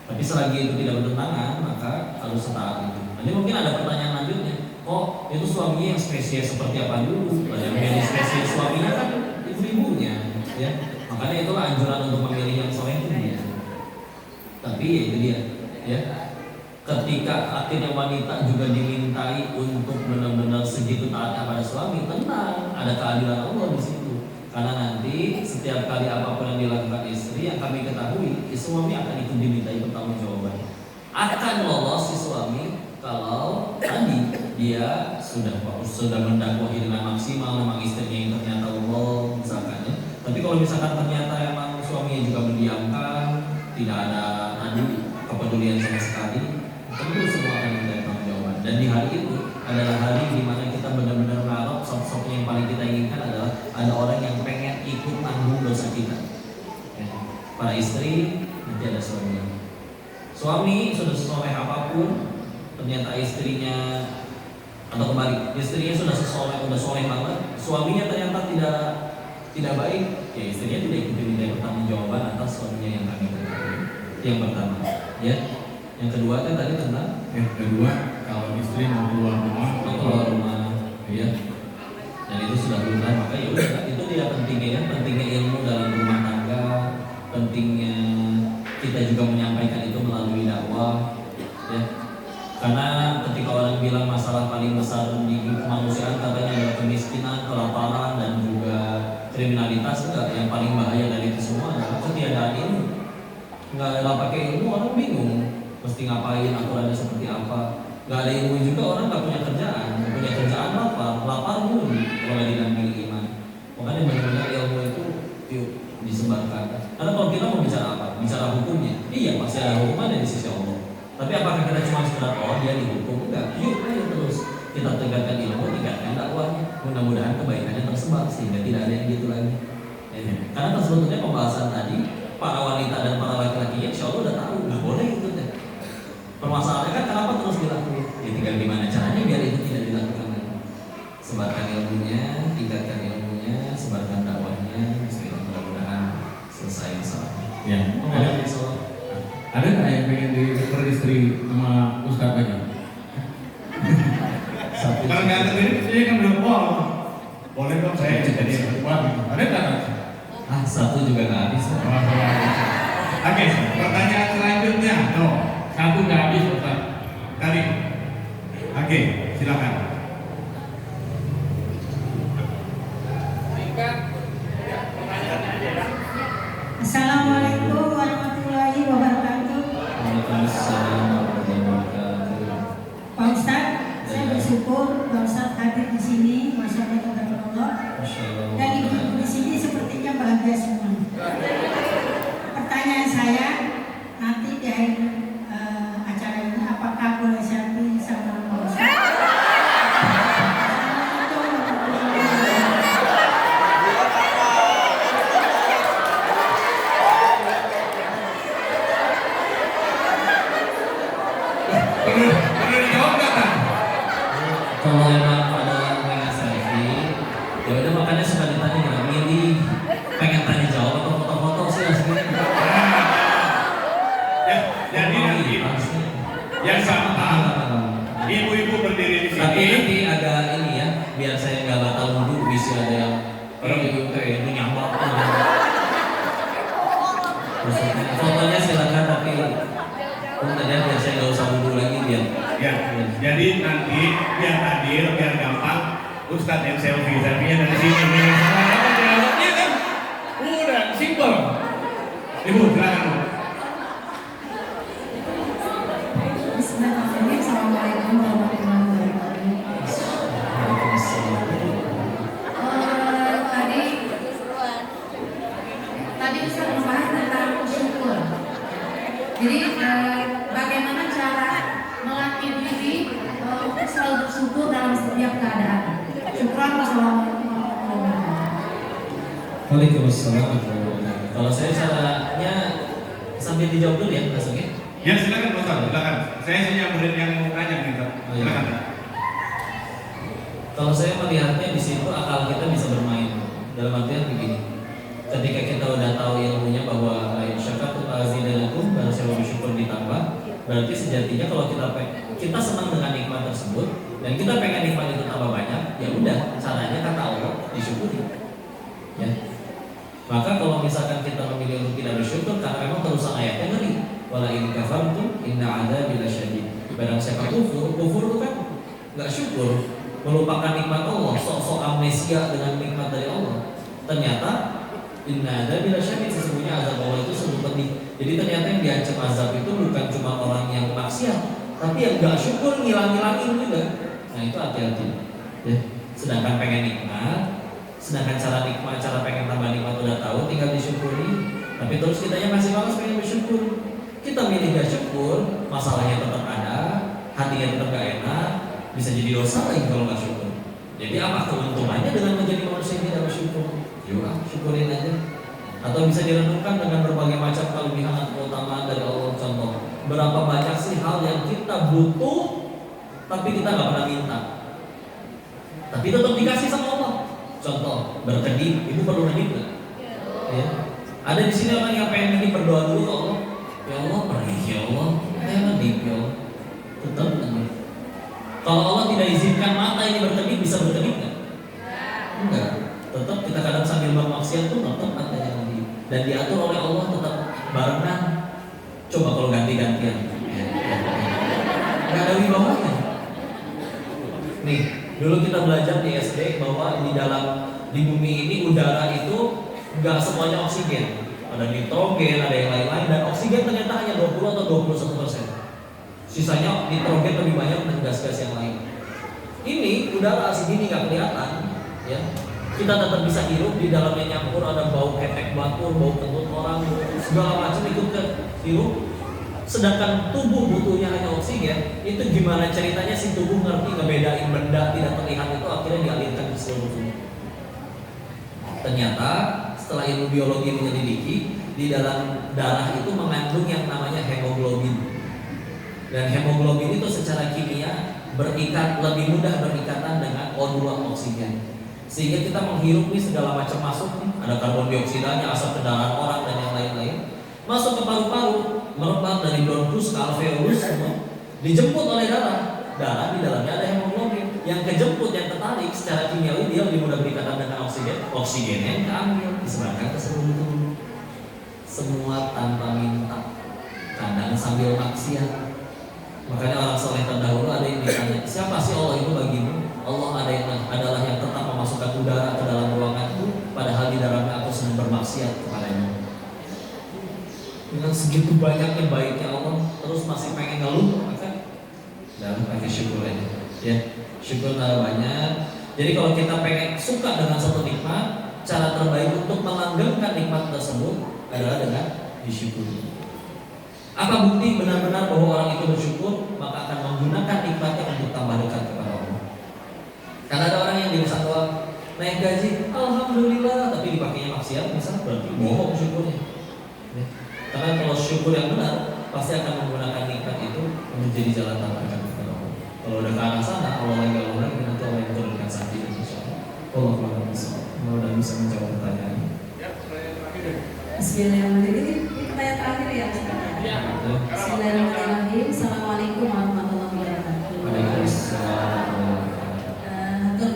Tapi selagi itu tidak bertentangan, maka harus setaat itu. Nanti mungkin ada pertanyaan lanjutnya, kok itu suaminya yang spesies seperti apa dulu? Yang milih spesies suaminya kan ibu-ibunya, ya. Makanya itulah anjuran untuk memilih yang soleh itu dia. Tapi ya itu dia, ya. Ketika akhirnya wanita juga dimintai untuk benar-benar segitu taatnya pada suami, tenang, ada keadilan Allah di situ. Karena nanti setiap kali apapun yang dilakukan istri, yang kami ketahui, suami akan ikut dimintai pertanggungjawaban. Akan lolos si suami kalau tadi dia sudah mendakwahi dengan maksimal, memang istrinya yang ternyata Allah misalkan, ya. Tapi kalau misalkan ternyata emang suaminya juga mendiamkan, tidak ada kepedulian sama sekali, tentu semua akan menjadi tanggung jawab. Dan di hari itu adalah hari di mana kita benar-benar mengharap sosok yang paling kita inginkan adalah ada orang yang pengen ikut tanggung dosa kita, ya. Para istri nanti ada suami. Suami sudah sesoleh apapun, ternyata istrinya atau kembali istrinya sudah soleh banget, suaminya ternyata tidak baik, ya istrinya tidak ikut diminta pertanggungjawaban atas suaminya yang kami ketahui. Yang pertama, ya. Yang kedua kan tadi tentang Yang kedua, kalau istri mau keluar rumah, ya. Dan itu sudah benar, maka ya udah, itu dia pentingnya ilmu dalam rumah tangga, pentingnya kita juga menyampaikan itu melalui dakwah, ya. Karena ketika orang bilang masalah paling besar di kemanusiaan katanya adalah kemiskinan, kelaparan, dan juga kriminalitas, enggak. Yang paling bahaya dari itu semua adalah ketiadaan ilmu. Nggak pakai ilmu orang bingung mesti ngapain, aturannya seperti apa. Nggak ada ilmu juga orang nggak punya kerjaan lapar pun kalau nggak didampingi iman. Makanya benar-benar ilmu itu yuk disebarkan. Karena kalau kita mau bicara apa, bicara hukumnya, iya pasti ada hukuman dari sisi Allah. Tapi apakah kita cuma sekedar dia dihukum? Enggak. Yuk ayo terus kita tingkatkan ilmu, tingkatkan dakwahnya. Mudah-mudahan kebaikannya tersebar sehingga tidak ada yang gitu lagi. Karena sebetulnya pembahasan tadi para wanita dan para laki-lakinya insya Allah udah tahu nggak boleh itu deh. Permasalahannya kan kenapa terus dilakukan? Ya tinggal gimana caranya biar itu tidak dilakukan lagi. Sebarkan ilmunya, tingkatkan ilmunya, sebarkan dakwahnya. Mudah-mudahan selesai masalahnya. ya. Ada Ada nggak yang pengen diper istri sama Ustadz aja? satu. Karena nggak ada ini, saya kan udah boleh dong saya jadi yang kedua. Ada nggak? Satu juga nggak habis. Oke, pertanyaan selanjutnya. Tuh, satu nggak habis Ustadz. Tadi. Oke, silakan. Assalamualaikum warahmatullahi wabarakatuh. Waalaikumsalam warahmatullahi wabarakatuh. Pak Ustadz, saya bersyukur Pak Ustadz hadir di sini, Masya Allah. Masya Allah. Dan ibu-ibu di sini sepertinya bahagia semua. Pertanyaan saya, nanti di akhir acara ini apakah boleh selfie sama Pak Ustadz? Perlu dijawab nggak kan? Kalau emang ada yang pengen selfie, ya udah makanya suka ditanya nggak milih pengen tanya jawab atau foto-foto sih aslinya. Ya, jadi nanti yang sama ibu-ibu berdiri di Tapi sini. nanti agak ini ya, biar saya nggak batal wudhu, bisa ada yang orang ibu kayak itu nyambak. Fotonya silakan tapi untuk biar saya nggak usah wudhu lagi biar. Ya, jadi nanti biar adil, biar gampang, Ustadz yang selfie-nya dari sini. Iya kan? Udah, simpel. Ibu, silakan. Bismillahirrahmanirrahim. Assalamualaikum warahmatullahi wabarakatuh. Tadi Ustaz membahas tentang syukur. Jadi bagaimana cara melatih diri untuk selalu bersyukur dalam setiap keadaan. Syukran. Wassalamualaikum warahmatullahi wabarakatuh. Waalaikumsalam. Kalau saya caranya sambil dijawab dulu ya, langsungnya. Ya, silakan Ustadz, silakan. Saya hanya murid yang mau tanya nih, Ustadz. Oh, iya. Silakan. Kalau saya melihatnya di situ akal kita bisa bermain. Dalam artian begini, ketika kita udah tahu ilmunya bahwa syakartum azidanakum, baru saya bersyukur ditambah, berarti sejatinya kalau kita senang dengan nikmat tersebut dan kita pengen nikmat itu tambah banyak, ya udah caranya kata Allah disyukuri. Ya. Maka kalau misalkan kita memilih untuk tidak bersyukur karena memang terusan ayatnya ngeri, wala in kafartum inna adzabi lasyadid. Barang siapa kufur itu kan nggak syukur, melupakan nikmat Allah, sok-sok amnesia dengan nikmat dari Allah. Ternyata inna adzabi lasyadid, sesungguhnya azab Allah itu sungguh pedih. Jadi ternyata yang diancam azab itu bukan cuma orang yang maksiat, tapi yang nggak syukur ngilang-ngilangin juga. Nah itu hati-hati. Ya. Sedangkan pengen nikmat, sedangkan cara nikmat, cara pengen tambah nikmat udah tahu, tinggal disyukuri. Tapi terus kitanya masih malas pengen bersyukur. Kita milih gak syukur, masalahnya tetap ada, hatinya tetap gak enak, bisa jadi dosa lagi kalau gak syukur. Jadi apa keuntungannya dengan menjadi manusia yang tidak bersyukur? Yuk, syukurin aja. Atau bisa direnungkan dengan berbagai macam kelebihan atau keutamaan dari Allah. Contoh, berapa banyak sih hal yang kita butuh tapi kita nggak pernah minta, tapi tetap dikasih sama Allah. Contoh berkedip, ibu perlu kedip nggak? Ya. Ada di sini orang yang pengen kedip, berdoa dulu ke Allah. Ya Allah, perih ya Allah, saya kedip ya Allah. Tetap kedip. Kalau Allah tidak izinkan mata ini berkedip, bisa berkedip nggak? Enggak. Tetap kita kadang sambil bermaksiat tuh tetap matanya kedip. Dan diatur oleh Allah tetap barengan. Coba kalau ganti-gantian, nggak ada wibawanya. Nih, dulu kita belajar di SD bahwa di bumi ini udara itu nggak semuanya oksigen. Ada nitrogen, ada yang lain-lain, dan oksigen ternyata hanya 20 atau 21%. Sisanya nitrogen lebih banyak dan gas-gas yang lain. Ini udara segini nggak kelihatan, ya. Kita tetap bisa hirup, di dalamnya nyampur ada bau ketek batur, bau kentut orang, segala macam ikut ke hirup. Sedangkan tubuh butuhnya hanya oksigen. Itu gimana ceritanya si tubuh ngerti ngebedain benda tidak terlihat itu akhirnya dialirkan ke seluruh tubuh. Ternyata setelah ilmu biologi menyelidiki, di dalam darah itu mengandung yang namanya hemoglobin. Dan hemoglobin itu secara kimia lebih mudah berikatan dengan O2 oksigen. Sehingga kita menghirup nih segala macam masuk nih, ada karbon dioksidanya, asap kendaraan orang dan yang lain-lain, masuk ke paru-paru, merebak dari bronkus ke alveolus semua, dijemput oleh darah. Darah di dalamnya ada hemoglobin, yang kejemput, yang tertarik secara kimiawi dia lebih mudah berikatan dengan oksigen. Oksigennya yang keambil, disebarkan ke seluruh tubuh. Semua tanpa minta, kadang sambil maksiat. Makanya orang soleh terdahulu ada yang ditanya, siapa sih Allah itu bagimu? Allah adalah yang tetap memasukkan udara ke dalam ruanganku, padahal di dalamnya aku sedang bermaksiat kepadanya. Dengan segitu banyaknya baiknya Allah, terus masih pengen ngeluh, maka dan pakai syukur aja, ya. Syukur banyak. Jadi kalau kita pengen suka dengan suatu nikmat, cara terbaik untuk melanggengkan nikmat tersebut adalah dengan disyukuri. Apa bukti benar-benar bahwa orang itu bersyukur? Maka akan menggunakan nikmatnya untuk tambah dekat kepada Allah. Karena ada orang yang di urusan doa naik gaji, alhamdulillah, tapi dipakainya maksiat, misalnya berarti bohong syukurnya. Ya. Karena kalau syukur yang benar, pasti akan menggunakan nikmat itu menjadi jalan tambah dekat kepada Allah. Kalau udah ke arah sana, Allah lagi nanti Allah yang menurunkan sakit itu. Allah udah bisa menjawab pertanyaan. Ya, pertanyaan terakhir. Bismillahirrahmanirrahim. Ini pertanyaan terakhir ya. Bismillahirrahmanirrahim. Assalamualaikum warahmatullahi wabarakatuh. Waalaikumsalam.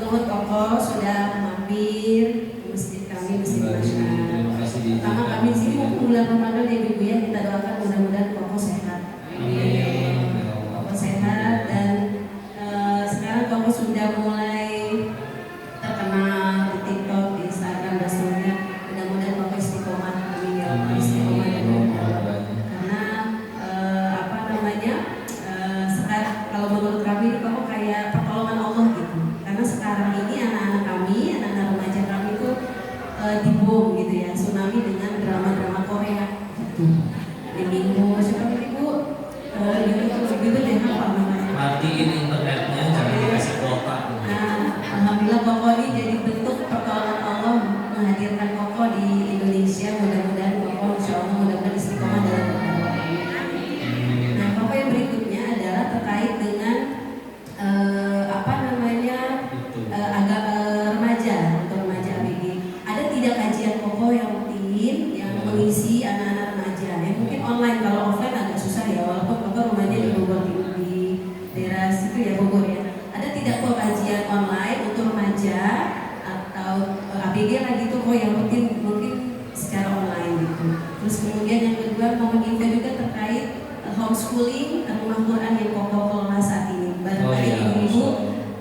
Nuhun Koko sudah mampir di masjid kami, Masjid Masyarakat. Terima kasih. Pertama kami di sini mau bulan Ramadan ya Ibu ya, kita doakan mudah-mudahan Koko sehat. Amin. Koko sehat dan sekarang Koko sudah mulai terkenal di TikTok, di Instagram dan semuanya. Mudah-mudahan Koko istiqomah, amin ya Allah, istiqomah dan karena apa namanya sekarang kalau menurut kami Koko kayak pertolongan Allah gitu. Karena sekarang ini anak-anak kami, anak-anak remaja kami itu dibom gitu ya, tsunami dengan drama-drama Korea gitu. Di minggu, siapa ibu? Gitu deh apa namanya? Matiin internetnya, jangan dikasih kuota. Nah, alhamdulillah Koko ini jadi bentuk pertolongan Allah menghadirkan Koko di Indonesia. Mudah-mudahan Koko insya Allah mudah-mudahan istiqomah dalam berdakwah. Nah, Koko yang berikutnya adalah terkait dengan apa namanya agak remaja atau remaja ABG. Ada tidak kajian Koko yang rutin yang mengisi anak-anak remaja? Ya, mungkin online, kalau offline agak susah ya, walaupun Koko rumahnya di Bogor, di daerah situ ya Bogor ya. Ada tidak kok kajian online untuk remaja atau ABG lagi tuh kok yang rutin mungkin secara online gitu. Terus kemudian yang kedua mau info juga terkait homeschooling rumah Quran yang Koko kelola saat ini. Barangkali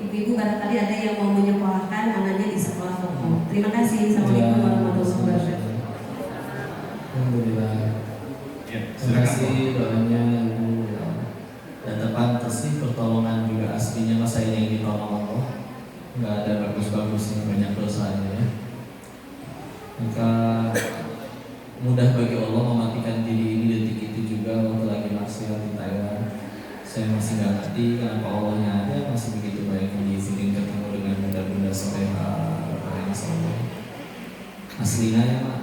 ibu-ibu barangkali ada yang mau menyekolahkan anaknya di sekolah Koko. Terima kasih. Assalamualaikum warahmatullahi wabarakatuh. Alhamdulillah. Ya, Terima kasih doanya Ibu. Dan tepat sih pertolongan juga aslinya masa ini yang ditolong Allah. Nggak ada bagus-bagusnya, banyak dosanya ya. Maka mudah bagi Allah mematikan diri ini detik itu juga waktu lagi maksiat di Taiwan. Saya masih nggak ngerti kenapa Allahnya ada masih begitu baik diizinkan ketemu dengan bunda-bunda soleha yang soleh. Aslinya ya Mak,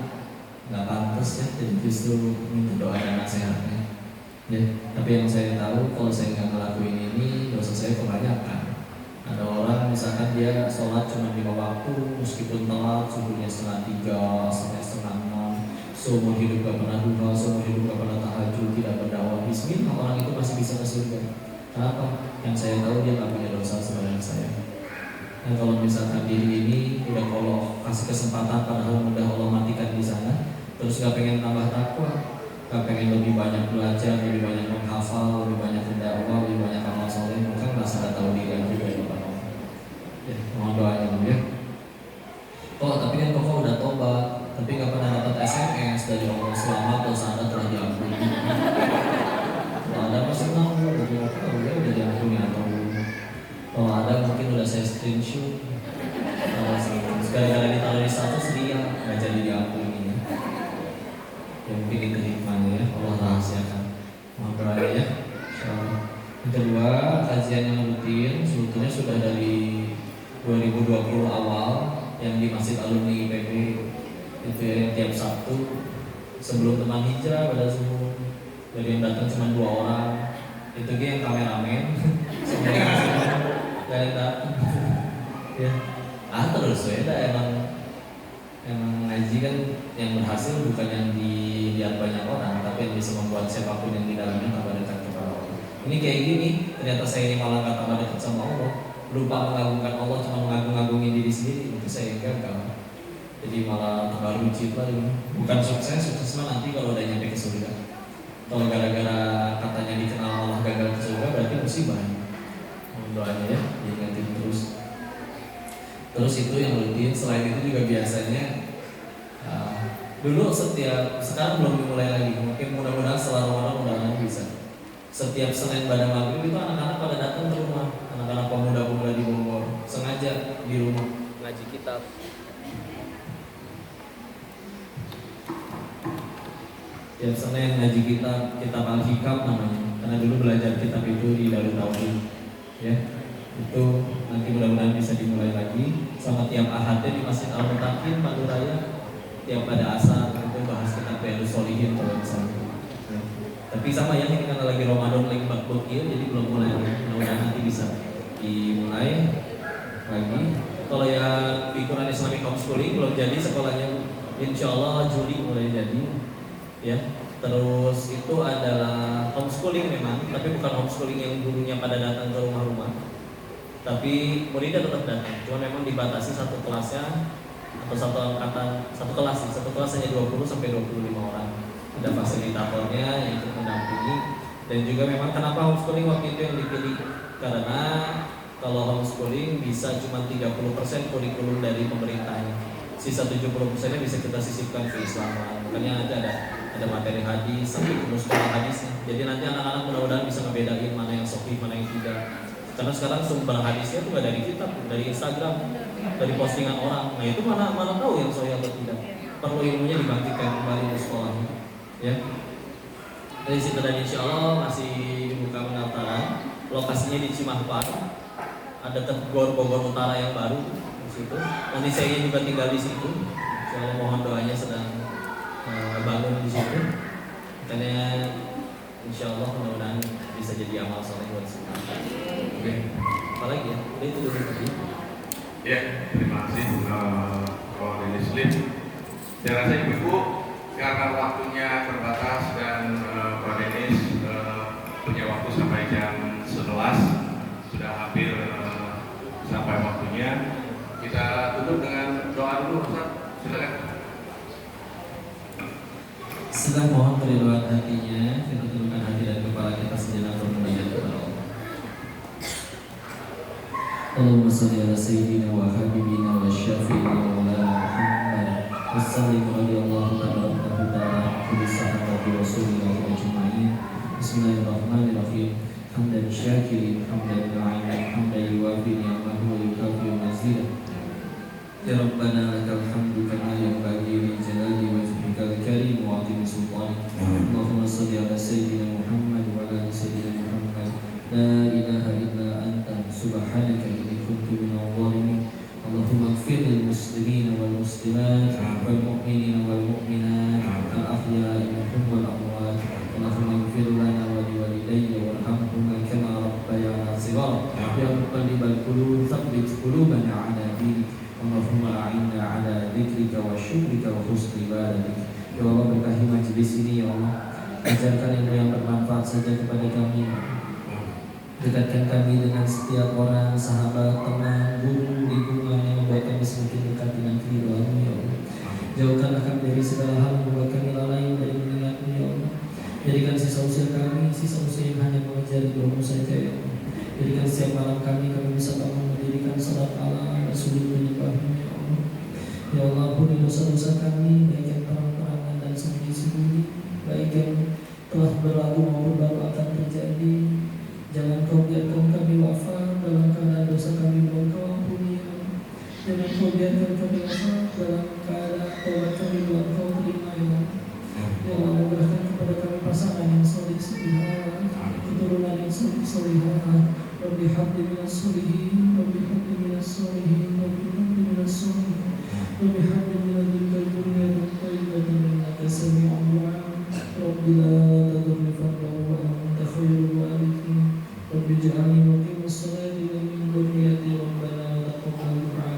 nggak pantas ya, jadi justru minta doa dan nasihatnya. Ya, tapi yang saya tahu kalau saya nggak ngelakuin ini dosa saya kebanyakan. Ada orang misalkan dia sholat cuma 5 waktu meskipun telat, subuhnya 2:30 sampai 5:30, seumur hidup gak pernah duha, seumur hidup gak pernah tahajud, tidak berdakwah. Bismillah, orang itu masih bisa ke surga. Kenapa? Yang saya tahu dia nggak punya dosa sebanyak saya. Dan kalau misalkan diri ini udah kalau kasih kesempatan padahal mudah Allah matikan di sana, terus gak pengen tambah takwa, gak pengen lebih banyak belajar, lebih banyak menghafal, lebih banyak berdakwah, lebih banyak amal soleh, maka merasa gak tahu diri juga di depan Allah. Ya, mohon doanya dulu ya. Oh, tapi kan kok udah tobat, tapi gak pernah dapat SMS dari Allah selamat dosa Anda telah diampuni. Kalau ada masih senang, udah diampuni atau kalau ada mungkin udah saya screenshot. Gara-gara ditaruh di status dia nggak jadi diampuni ya. Ya mungkin itu hikmahnya ya, Allah rahasiakan. Mohon doanya ya. Yang kedua, kajian yang rutin sebetulnya sudah dari 2020 awal yang di Masjid Alumni IPB itu ya, yang tiap Sabtu sebelum teman hijrah pada subuh. Dari yang datang cuma 2 orang, itu dia yang kameramen, semuanya dari datang. Ya, terus ya emang ngaji kan yang berhasil bukan yang dilihat banyak orang, tapi yang bisa membuat siapapun yang di dalamnya tambah dekat kepada Allah. Ini kayak gini, ternyata saya ini malah nggak tambah dekat sama Allah, lupa mengagungkan Allah, cuma mengagung-agungin diri sendiri, itu saya yang gagal. Jadi malah tambah runcit lah ini. Bukan sukses mah nanti kalau udah nyampe ke surga. Kalau gara-gara katanya dikenal malah gagal ke surga berarti musibah. Doanya ya, diingatin terus. Terus itu yang rutin. Selain itu juga biasanya dulu sekarang belum dimulai lagi. Mungkin mudah-mudahan setelah Ramadan mudah-mudahan bisa. Setiap Senin pada maghrib itu anak-anak pada datang ke rumah, anak-anak pemuda-pemuda di Bogor sengaja di rumah ngaji kitab. Tiap Senin ngaji kitab Al-Hikam namanya. Karena dulu belajar kitab itu di Darut Tauhid. Ya, itu nanti mudah-mudahan bisa dimulai lagi. Sama tiap Ahadnya di Masjid Al-Mutakin Maduraya, tiap pada asar itu bahas kitab Riyadhus Shalihin kalau misalnya. Ya. Tapi sama ya, ini karena lagi Ramadan lagi bakbukil, jadi belum mulai. Mudah-mudahan nanti bisa dimulai lagi. Kalau yang di Quran Islamic Homeschooling belum jadi sekolahnya, insya Allah Juli mulai jadi. Ya, terus itu adalah homeschooling memang, tapi bukan homeschooling yang gurunya pada datang ke rumah-rumah, tapi muridnya tetap datang. Cuma memang dibatasi satu kelasnya atau satu kelas hanya 20 sampai 25 orang. Ada fasilitatornya yang ikut mendampingi. Dan juga memang kenapa homeschooling waktu itu yang dipilih, karena kalau homeschooling bisa cuma 30% kurikulum dari pemerintahnya, sisa 70%-nya bisa kita sisipkan ke Islam. Makanya nanti ada materi hadis sampai ke mustalah hadisnya. Jadi nanti anak-anak mudah-mudahan bisa ngebedain mana yang sahih, mana yang tidak. Karena sekarang sumber hadisnya itu nggak dari kitab, dari Instagram, dari postingan orang. Nah itu mana tahu yang sahih atau tidak. Perlu ilmunya dibangkitkan kembali di sekolah. Ya. Dari situ dan insya Allah masih dibuka pendaftaran. Lokasinya di Cimahi. Ada Bogor Utara yang baru di situ. Nanti saya juga tinggal di situ. Insya Allah mohon doanya sedang bangun di situ. Makanya insya Allah mudah-mudahan bisa jadi amal soleh buat semua. Oke. Apalagi ya? Itu dulu tadi. Ya, terima kasih Pak Denis Lim. Saya rasa Ibu karena waktunya terbatas dan Pak Denis punya waktu sampai jam 11, sudah hampir sampai waktunya. Kita tutup dengan doa dulu, Ustaz. Silakan. Sedang mohon keriduan hatinya, kita tundukkan hati dan kepala kita sejenak untuk menajat kepada Allah. Allahumma salli ala sayyidina wa habibina wa syafi'ina wa maulana Muhammad wa sallim radhiyallahu ta'ala kulli sahabati rasulillah ajma'in. Bismillahirrahmanirrahim. Hamdan syakirin, hamdan na'iman, hamdan yuwafi ni'amahu wa yukafi mazidah. Ya Rabbana lakal hamdu kama yanbaghi li jalali wajhikal karim wa 'azimi sultanik. Allahumma shalli ala sayyidina Muhammad wa ala sayyidina Muhammad. La ilaha illa anta subhanaka inni kuntu minadh dhalimin. Allahumma ighfir lil muslimin wal muslimat wal mu'minin wal mu'minat al ahya'i minhum wal amwat. Allahumma ighfir lana wa li الأبصار يا مقلب القلوب ثبت قلوبنا على دينك اللهم أعنا على ذكرك وشكرك وحسن عبادتك. Ya Allah, berkahi majelis ini ya Allah, ajarkan ilmu yang bermanfaat saja kepada kami. Dekatkan kami dengan setiap orang, sahabat, teman, guru, lingkungan yang membuat kami semakin dekat dengan keridhaan-Mu ya Allah. Jauhkanlah kami dari segala hal yang membuat kami lalai dari mengingat-Mu ya Allah. Jadikan sisa usia kami sisa usia yang hanya mengejar ridha-Mu saja ya Allah. Jadikan setiap malam kami bisa bangun mendirikan salat Allah dan sujud menyembah-Mu ya Allah. Ya Allah, ampuni dosa-dosa kami, baik yang terang-terangan dan sembunyi-sembunyi, baik yang telah berlalu maupun baru akan terjadi. Jangan Kau biarkan kami wafat dalam keadaan dosa kami belum Kau ampuni ya Allah. Jangan Kau biarkan kami wafat dalam keadaan taubat kami belum Kau terima ya Allah. Ya Allah, berikan kepada kami pasangan yang saleh solihah, keturunan yang saleh solihah. Rabbi habli minas solihin, Rabbi habli minas solihin, Rabbi habli minas solihin, Rabbi habli min ladunka dzurriyyatan thayyibatan innaka sami'ud du'a. Rabbi la tadurni fadlan wa anta khairul warithin. Rabbi ij'alni muqimas salati wa min dhurriyyati rabbana wa taqabbal du'a.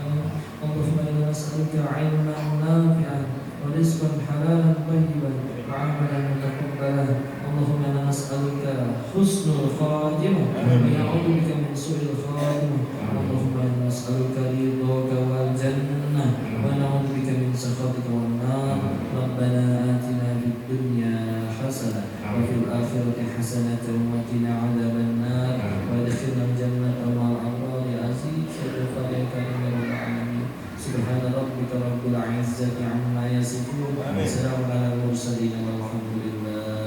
Allahumma inna nas'aluka 'ilman nafi'an wa rizqan halalan thayyiban wa 'amalan mutaqabbalan. Allahumma inna nas'aluka husnul khatimah wa na'udzu bika min su'il khatimah. Allahumma inna nas'aluka ridhaka wal jannah wa na'udzu bika min sakhatika wan nar. Rabbana atina fid dunya hasanah wa fil akhirati hasanah wa qina 'adzaban nar wa adkhilna jannata ma'al abrari aziz wa ya karimul alamin. Subhana rabbika rabbil 'izzati 'amma yasifun wa salamun 'alal mursalin walhamdulillah.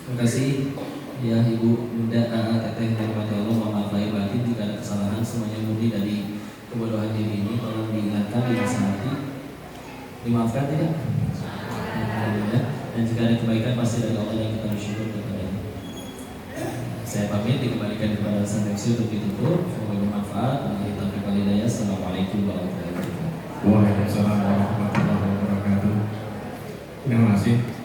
Terima kasih ya Ibu, Bunda, Teteh, dirahmati Allah. Mohon maaf lahir batin jika ada kesalahan, semuanya murni dari kebodohan diri ini. Tolong diingatkan, dinasihati, dimaafkan tidak? Alhamdulillah. Dan jika ada kebaikan pasti dari Allah yang kita bersyukur kepadanya. Saya pamit, dikembalikan kepada Sang Reksi untuk ditutup. Semoga bermanfaat. Wabillahi taufiq wal hidayah. Assalamualaikum warahmatullahi wabarakatuh. Waalaikumsalam warahmatullahi wabarakatuh. Terima kasih.